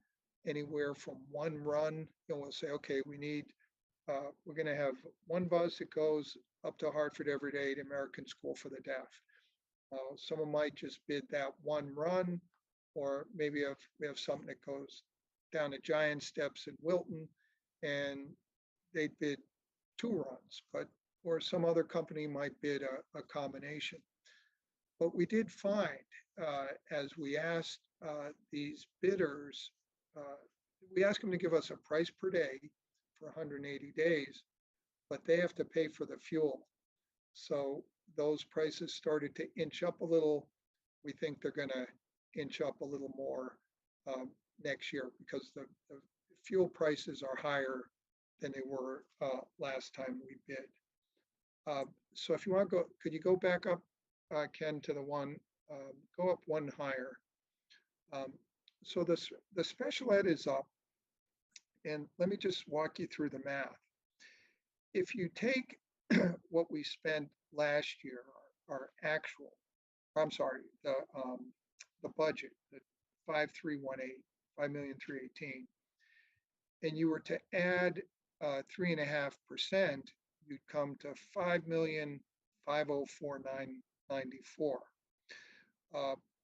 anywhere from one run. We'll say, okay, we're going to have one bus that goes up to Hartford every day to American School for the Deaf. Someone might just bid that one run, or maybe we have something that goes down to Giant Steps in Wilton, and they bid 2 runs, or some other company might bid a combination. But we did find, as we asked these bidders, we asked them to give us a price per day for 180 days, but they have to pay for the fuel. So those prices started to inch up a little. We think they're going to inch up a little more next year because the fuel prices are higher than they were last time we bid. So if you want to go, could you go back up, Ken, to the one, go up one higher. So the special ed is up, and let me just walk you through the math. If you take what we spent last year, our actual, I'm sorry, the budget, the 5,318, 5,318,000, and you were to add 3.5%, you'd come to 5,504,994.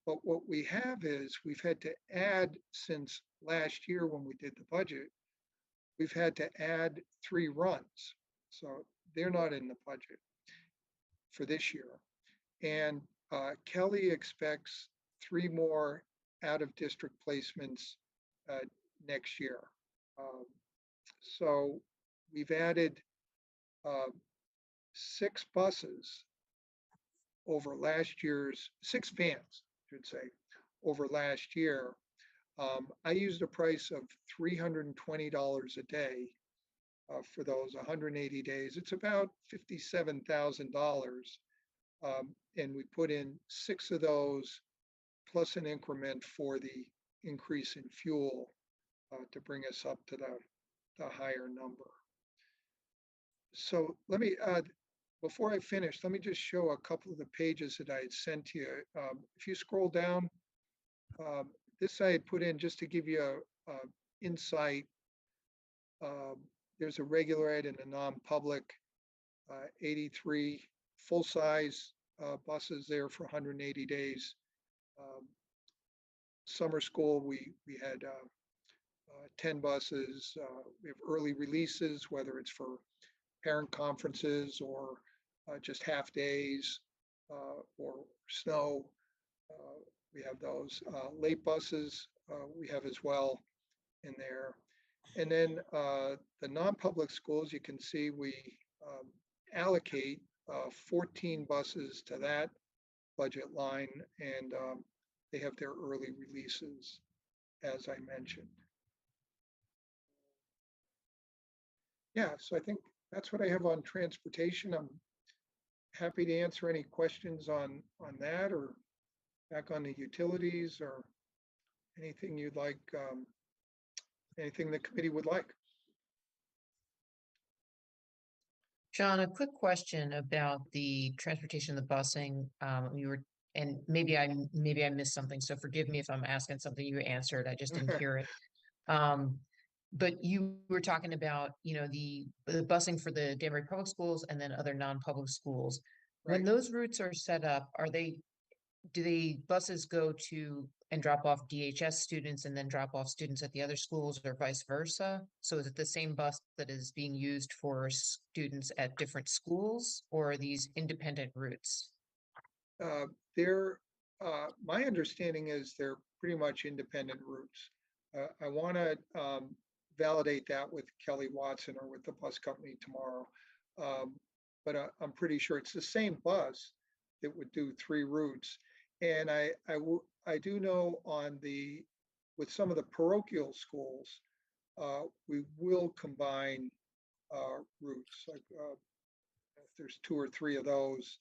But what we have is we've had to add, since last year when we did the budget, we've had to add 3 runs. So they're not in the budget for this year. And Kelly expects 3 more out of district placements next year. So we've added 6 buses over last year's, 6 vans, I should say, over last year. I used a price of $320 a day for those 180 days. It's about $57,000. And we put in 6 of those plus an increment for the increase in fuel to bring us up to the higher number. So let me, before I finish, let me just show a couple of the pages that I had sent to you. If you scroll down, this I had put in just to give you a insight. There's a regular ed and a non-public, 83 full-size buses there for 180 days. Summer school, we had 10 buses. We have early releases, whether it's for parent conferences or just half days or snow. We have those late buses we have as well in there. And then the non-public schools, you can see we allocate 14 buses to that budget line, and they have their early releases, as I mentioned. Yeah, so I think that's what I have on transportation. I'm happy to answer any questions on that, or back on the utilities, or anything you'd like, anything the committee would like. John, a quick question about the transportation, the busing. You were, and maybe I missed something, so forgive me if I'm asking something you answered. I just didn't hear it. But you were talking about, the busing for the Danbury Public Schools and then other non-public schools. When Right. those routes are set up, do the buses go to and drop off DHS students and then drop off students at the other schools or vice versa? So is it the same bus that is being used for students at different schools, or are these independent routes? They're, my understanding is they're pretty much independent routes. I want to validate that with Kelly Watson or with the bus company tomorrow. But I'm pretty sure it's the same bus that would do 3 routes. And I do know with some of the parochial schools, we will combine routes. Like if there's 2 or 3 of those,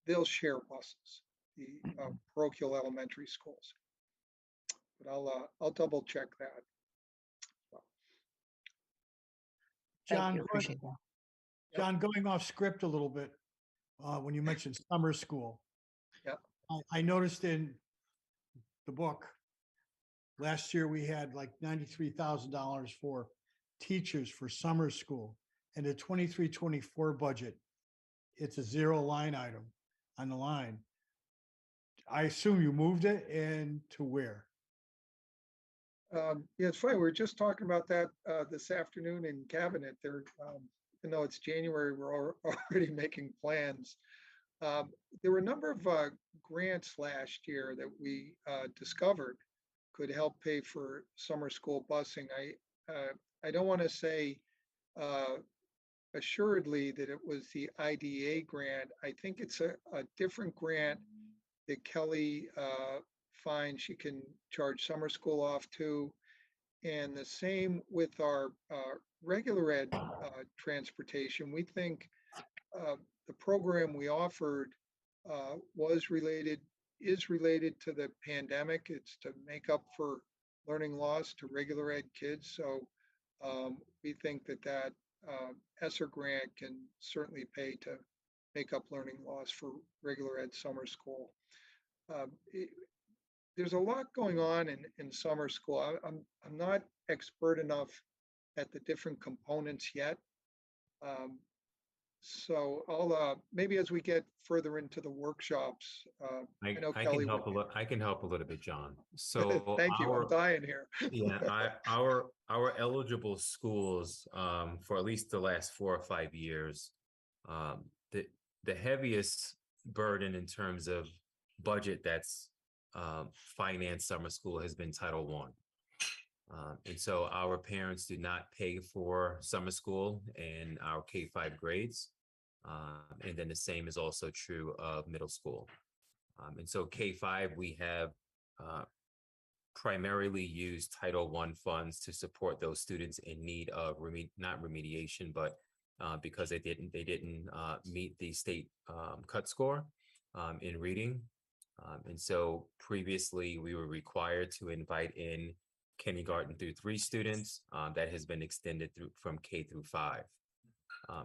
they'll share buses, the parochial elementary schools. But I'll double check that. Thank John, you, appreciate that. John, going off script a little bit, when you mentioned summer school. Yep. I noticed in the book, last year we had like $93,000 for teachers for summer school. And the 23-24 budget, it's a 0 line item on the line. I assume you moved it, and to where? Yeah, it's funny. We were just talking about that this afternoon in cabinet. There, even though it's January, we're already making plans. There were a number of grants last year that we discovered could help pay for summer school busing. I don't want to say assuredly that it was the IDA grant. I think it's a different grant that Kelly finds she can charge summer school off to. And the same with our regular ed transportation. We think the program we offered is related to the pandemic. It's to make up for learning loss to regular ed kids. So we think that ESSER grant can certainly pay to make up learning loss for regular ed summer school. There's a lot going on in summer school. I'm not expert enough at the different components yet. So I'll maybe as we get further into the workshops, I know I Kelly can help a would. little. I can help a little bit, John. So Thank you. I'm dying here. our eligible schools for at least the last 4 or 5 years, the heaviest burden in terms of budget that's financed summer school has been Title I. And so our parents do not pay for summer school in our K-5 grades. And then the same is also true of middle school. And so K-5, we have primarily used Title I funds to support those students in need of not remediation, but because they didn't meet the state cut score in reading. And so previously we were required to invite in kindergarten through 3 students. That has been extended from K through 5.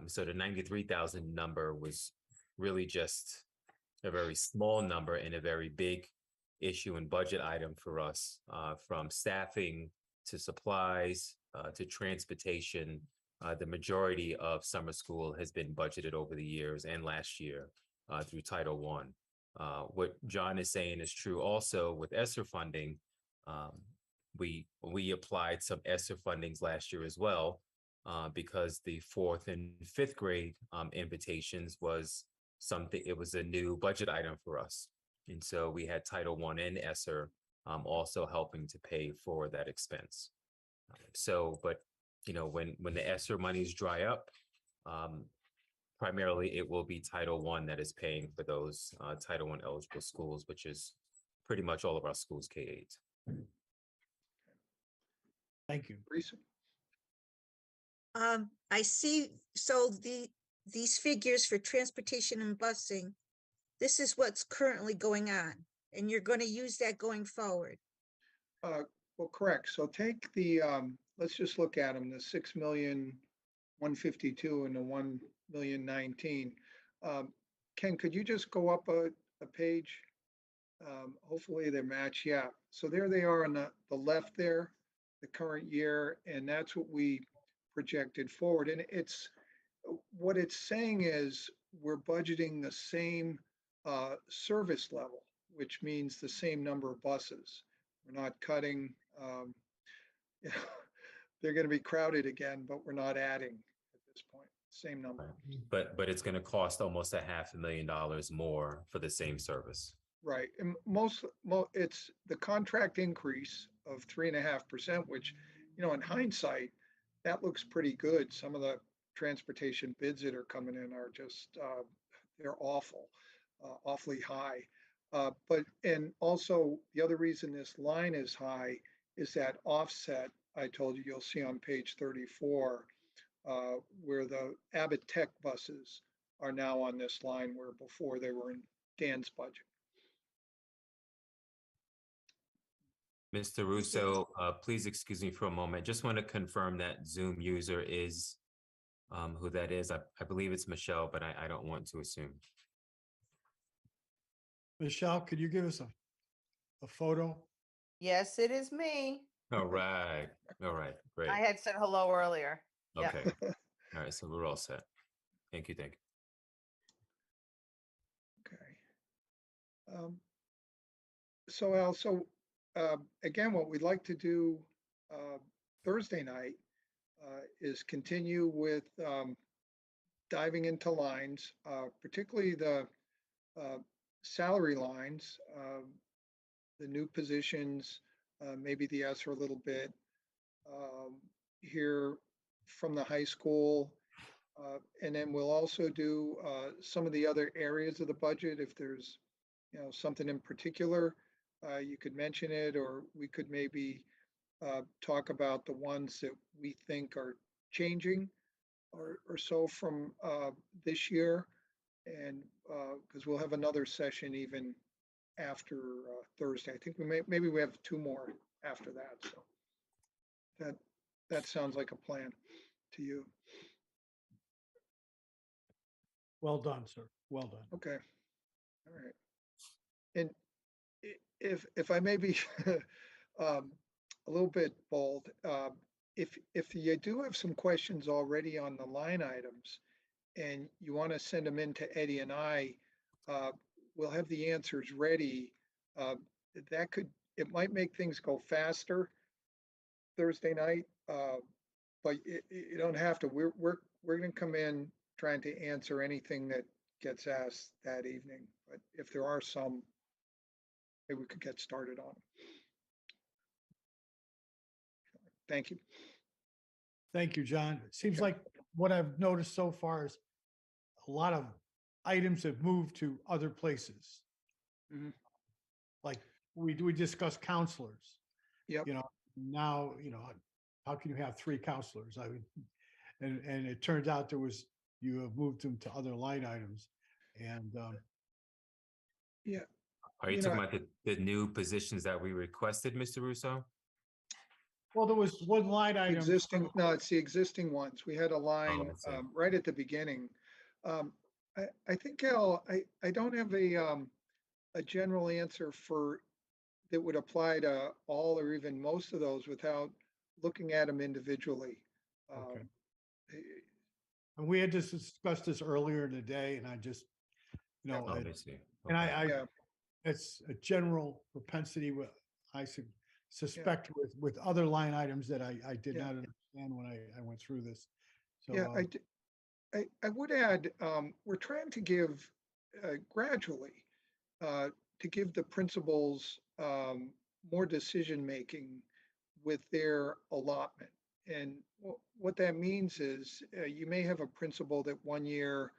So the 93,000 number was really just a very small number and a very big issue and budget item for us, from staffing to supplies to transportation. The majority of summer school has been budgeted over the years and last year through Title I. What John is saying is true also with ESSER funding. We applied some ESSER fundings last year as well, because the 4th and 5th grade invitations was something, it was a new budget item for us. And so we had Title I and ESSER also helping to pay for that expense. But when the ESSER monies dry up, primarily it will be Title I that is paying for those Title I eligible schools, which is pretty much all of our schools K-8. Thank you. Teresa? I see, so these figures for transportation and busing, this is what's currently going on. And you're going to use that going forward. Well, correct. So take the, let's just look at them, the 6,152,000 and the 1,019,000. Ken, could you just go up a page? Hopefully they match. Yeah. So there they are on the left there, the current year, and that's what we projected forward. And it's, what it's saying is we're budgeting the same service level, which means the same number of buses. We're not cutting, you know, they're going to be crowded again, but we're not adding at this point, same number. But it's gonna cost almost $500,000 more for the same service. Right. And it's the contract increase of 3.5%, which, you know, in hindsight, that looks pretty good. Some of the transportation bids that are coming in are just, they're awful, awfully high. And also the other reason this line is high is that offset I told you you'll see on page 34, where the Abbott Tech buses are now on this line where before they were in Dan's budget. Mr. Russo, please excuse me for a moment. Just want to confirm that Zoom user is who that is. I believe it's Michelle, but I don't want to assume. Michelle, could you give us a photo? Yes, it is me. All right. All right. Great. I had said hello earlier. Yeah. Okay. All right. So we're all set. Thank you. Thank you. Okay. So Al, again, what we'd like to do Thursday night is continue with diving into lines, particularly the salary lines, the new positions, maybe the ESSER a little bit here from the high school. And then we'll also do some of the other areas of the budget. If there's, you know, something in particular, you could mention it, or we could maybe talk about the ones that we think are changing or so from this year. And because we'll have another session even after Thursday. I think maybe we have two more after that. So that sounds like a plan to you. Well done, sir. Well done. Okay. All right. And if I may be a little bit bold, if you do have some questions already on the line items and you want to send them in to Eddie and I, we'll have the answers ready. It might make things go faster Thursday night, but you don't have to. We're going to come in trying to answer anything that gets asked that evening. But if there are some, maybe we could get started on them. Thank you. Thank you, John. It seems like what I've noticed so far is a lot of items have moved to other places. Mhm. Like we discussed counselors. Yep. You know, now, you know, how can you have 3 counselors? I mean, and it turns out you have moved them to other line items. And Yeah. Are you You talking know, about the new positions that we requested, Mr. Russo? well, there was one line item. Existing, no, it's the existing ones. We had a line I see. right at the beginning. I think, Al, I don't have a general answer for that would apply to all or even most of those without looking at them individually. Okay. And we had just discussed this earlier in the day, and I just, you know, Oh, I see. and Okay. Yeah. it's a general propensity with, I suspect with other line items that I did Yeah. not understand when I went through this. So, Yeah, I would add, we're trying to give gradually to give the principals more decision-making with their allotment. And what that means is you may have a principal that one year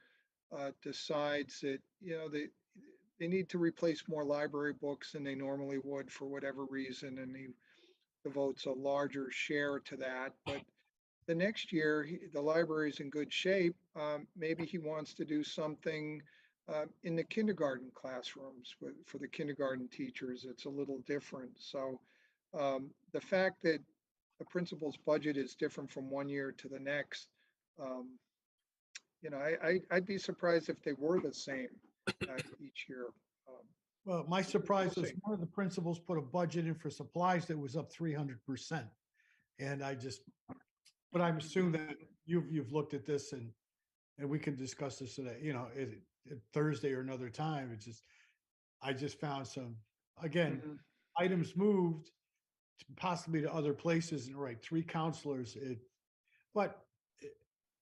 decides that, you know, they need to replace more library books than they normally would for whatever reason, and he devotes a larger share to that. But the next year, the library is in good shape. Maybe he wants to do something In the kindergarten classrooms for the kindergarten teachers, it's a little different. So the fact that the principal's budget is different from one year to the next, I'd be surprised if they were the same each year. Well, my surprise We'll was see. one of the principals put a budget in for supplies that was up 300%. And but I'm assuming that you've looked at this and we can discuss this today, Thursday or another time. I just found some, again, Mhm. items moved possibly to other places and right, 3 counselors, but,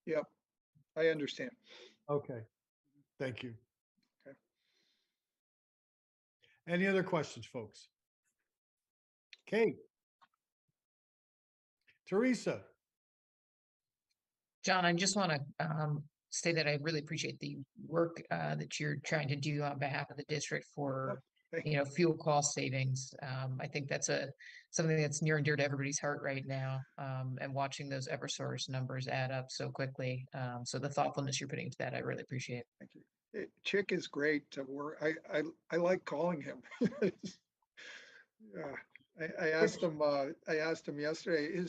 Yep, I understand. okay, thank you. Okay. Any other questions, folks? Kate? Teresa? John, I just want to say that I really appreciate the work that you're trying to do on behalf of the district for, Thank fuel cost savings. I think that's something that's near and dear to everybody's heart right now. And watching those Eversource numbers add up so quickly. So the thoughtfulness you're putting into that, I really appreciate. Thank you. Chick is great to work. I like calling him. Yeah. I asked him yesterday,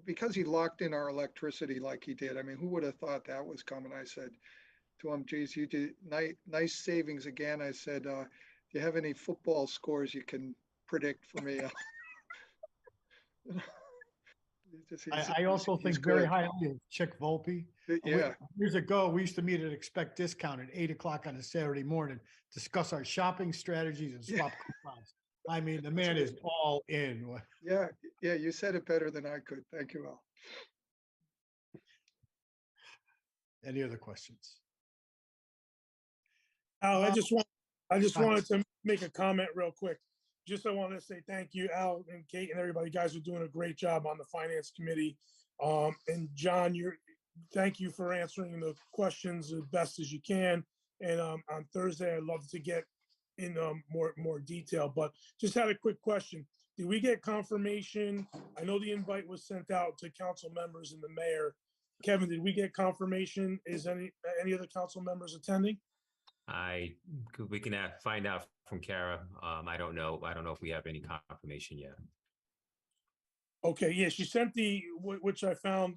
because he locked in our electricity like he did. I mean, who would have thought that was coming? I said to him, geez, you did nice savings again. I said, do you have any football scores you can predict for me? I also he's think very good. highly of Chick Volpe. Yeah, Years ago, we used to meet at Expect Discount at 8 o'clock on a Saturday morning, discuss our shopping strategies and swap coupons. I mean, the man is all in. yeah. You said it better than I could. Thank you, Al. Any other questions? Al, I Um, just fine. wanted to make a comment real quick. Just I wanted to say thank you, Al and Kate and everybody. You guys are doing a great job on the finance committee. And John, thank you for answering the questions as best as you can. And on Thursday, I'd love to get in more detail, but just had a quick question. Did we get confirmation? I know the invite was sent out to council members and the mayor. Kevin, did we get confirmation? Is any other council members attending? We can find out from Kara. I don't know if we have any confirmation yet. Okay, yeah, she sent which I found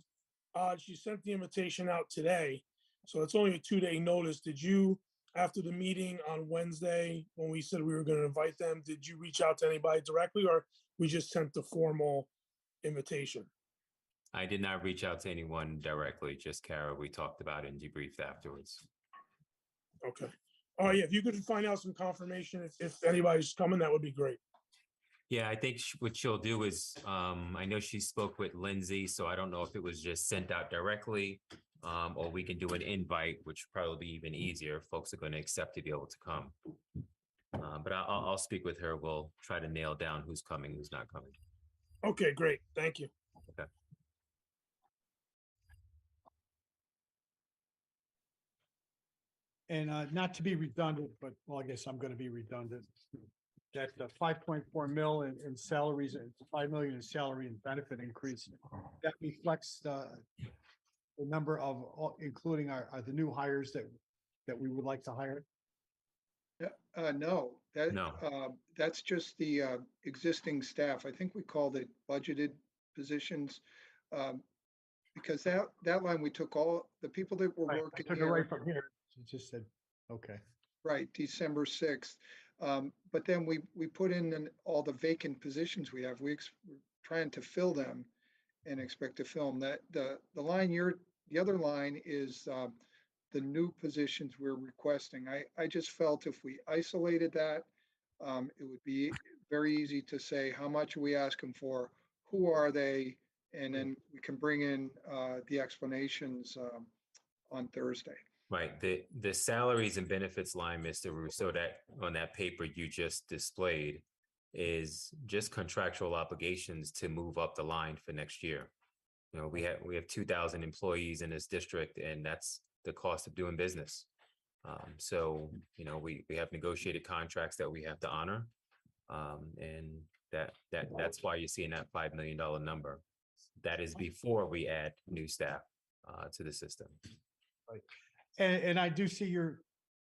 odd, she sent the invitation out today. So it's only a 2-day notice. Did you, after the meeting on Wednesday, when we said we were going to invite them, did you reach out to anybody directly or we just sent the formal invitation? I did not reach out to anyone directly, just Kara. We talked about it and debriefed afterwards. Okay. All right, yeah, if you could find out some confirmation, if anybody's coming, that would be great. Yeah, I think what she'll do is, I know she spoke with Lindsay, so I don't know if it was just sent out directly, or we can do an invite, which would probably be even easier. Folks are going to accept to be able to come. But I'll speak with her. We'll try to nail down who's coming, who's not coming. Okay, great. Thank you. Okay. And not to be redundant, but well, I guess I'm going to be redundant. That 5.4 mil in salaries and 5 million in salary and benefit increase, that reflects the number of, including the new hires that we would like to hire. Yeah, no, that's just the existing staff. I think we called it budgeted positions. Because that line, we took all the people that were Right, I working took it here. right from here. It just said, okay. Right, December 6th. But then we put in all the vacant positions we have. We're trying to fill them and expect to fill them. That the line the other line is the new positions we're requesting. I just felt if we isolated that, it would be very easy to say, how much are we asking for? Who are they? And then we can bring in the explanations on Thursday. Right. The salaries and benefits line, Mr. Russo, that on that paper you just displayed is just contractual obligations to move up the line for next year. You know, we have 2,000 employees in this district, and that's the cost of doing business. So, you know, we have negotiated contracts that we have to honor. And that's why you're seeing that $5 million number. That is before we add new staff to the system. Right. And I do see your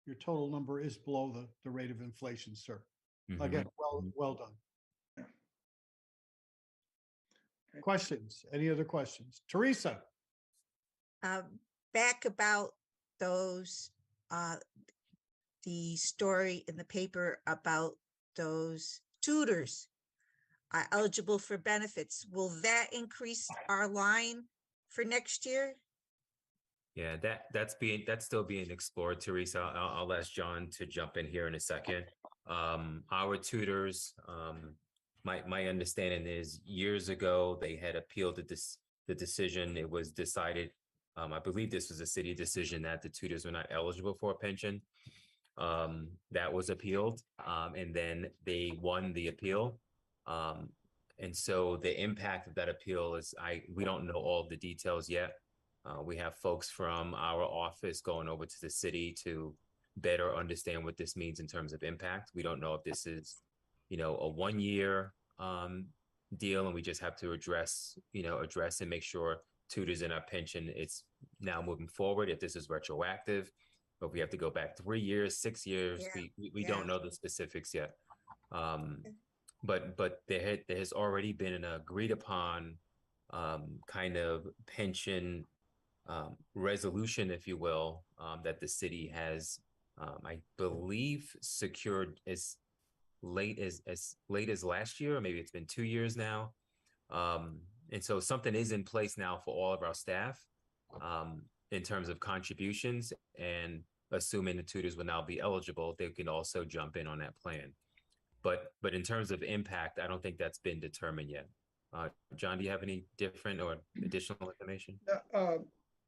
your total number is below the rate of inflation, sir. Mhm. Again, well done. Okay. Questions? Any other questions? Teresa? Back about those, the story in the paper about those tutors are eligible for benefits. Will that increase our line for next year? Yeah, that's still being explored, Teresa. I'll ask John to jump in here in a second. Our tutors, my understanding is years ago, they had appealed the decision. It was decided, I believe this was a city decision that the tutors were not eligible for a pension. That was appealed, and then they won the appeal. And so the impact of that appeal is we don't know all of the details yet. We have folks from our office going over to the city to better understand what this means in terms of impact. We don't know if this is, a 1 year deal, and we just have to address and make sure tutors in our pension, it's now moving forward. If this is retroactive, but we have to go back 3 years, 6 years. Yeah, We yeah. don't know the specifics yet. But there has already been an agreed upon kind of pension resolution, if you will, that the city has, I believe, secured as late as last year, or maybe it's been 2 years now. And so something is in place now for all of our staff in terms of contributions, and assuming the tutors will now be eligible, they can also jump in on that plan. But in terms of impact, I don't think that's been determined yet. John, do you have any different or additional information?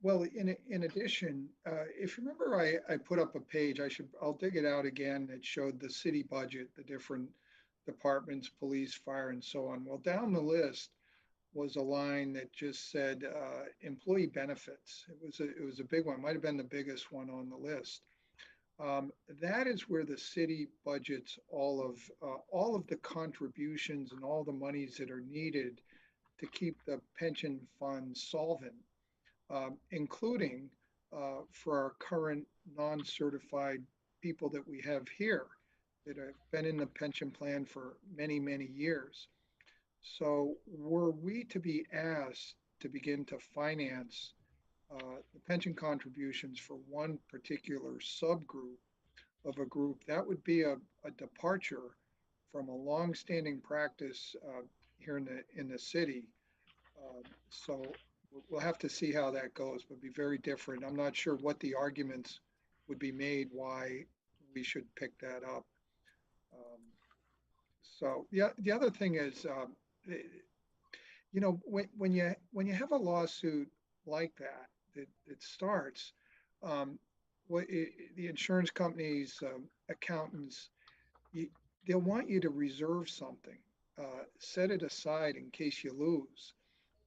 Well, in addition, if you remember, I put up a page, I'll dig it out again. It showed the city budget, the different departments, police, fire, and so on. Well, down the list was a line that just said employee benefits. It was a big one, might have been the biggest one on the list. That is where the city budgets all of the contributions and all the monies that are needed to keep the pension fund solvent, including for our current non-certified people that we have here that have been in the pension plan for many, many years. So were we to be asked to begin to finance the pension contributions for one particular subgroup of a group, that would be a departure from a longstanding practice here in the city. So we'll have to see how that goes, but be very different. I'm not sure what the arguments would be made why we should pick that up. So yeah, the other thing is, when you have a lawsuit like that starts, the insurance companies, accountants, they'll want you to reserve something, set it aside in case you lose.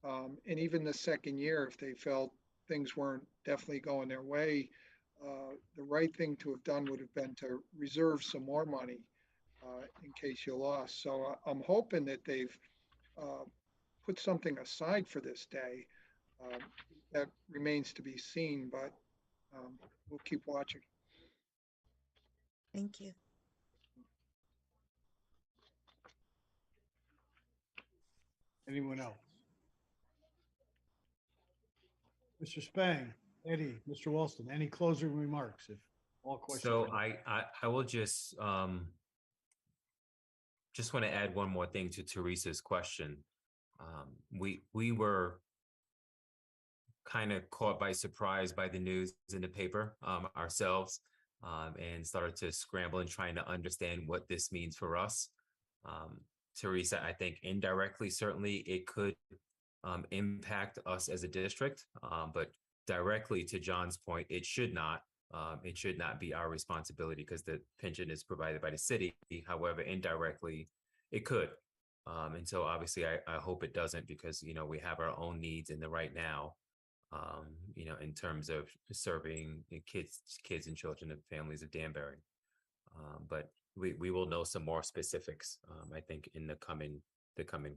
And even the second year, if they felt things weren't definitely going their way, the right thing to have done would have been to reserve some more money in case you lost. So I'm hoping that they've put something aside for this day. That remains to be seen, but we'll keep watching. Thank you. Anyone else? Mr. Spang, Eddie, Mr. Wilson, any closing remarks if all questions? So are- I will just want to add one more thing to Teresa's question. We were kind of caught by surprise by the news in the paper ourselves, and started to scramble and trying to understand what this means for us. Teresa, I think indirectly, certainly it could impact us as a district, but directly to John's point, it should not be our responsibility because the pension is provided by the city. However, indirectly, it could. And so obviously I hope it doesn't, because, we have our own needs in the right now, in terms of serving kids and children and families of Danbury. But we will know some more specifics, I think, in the coming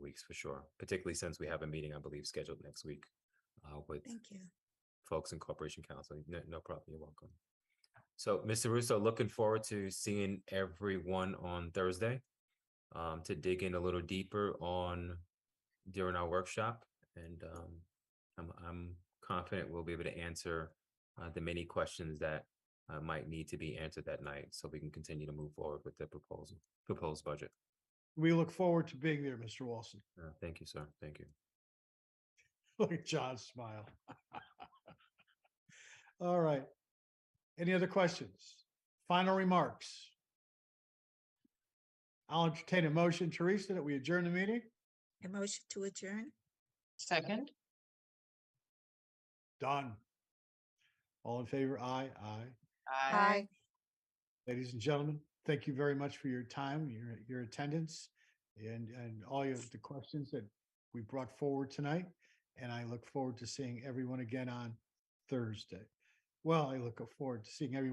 weeks for sure, particularly since we have a meeting, I believe, scheduled next week with Thank you. folks in Corporation Council. No problem. You're welcome. So, Mr. Russo, looking forward to seeing everyone on Thursday to dig in a little deeper on during our workshop. And I'm confident we'll be able to answer the many questions that might need to be answered that night so we can continue to move forward with the proposed budget. We look forward to being there, Mr. Wilson. Thank you, sir. Thank you. Look at John's smile. All right. Any other questions? Final remarks? I'll entertain a motion, Teresa, that we adjourn the meeting. A motion to adjourn? Second, Done. All in favor? Aye, aye. Aye. Ladies and gentlemen, thank you very much for your time, your attendance, and all the questions that we brought forward tonight. And I look forward to seeing everyone again on Thursday. Well, I look forward to seeing everyone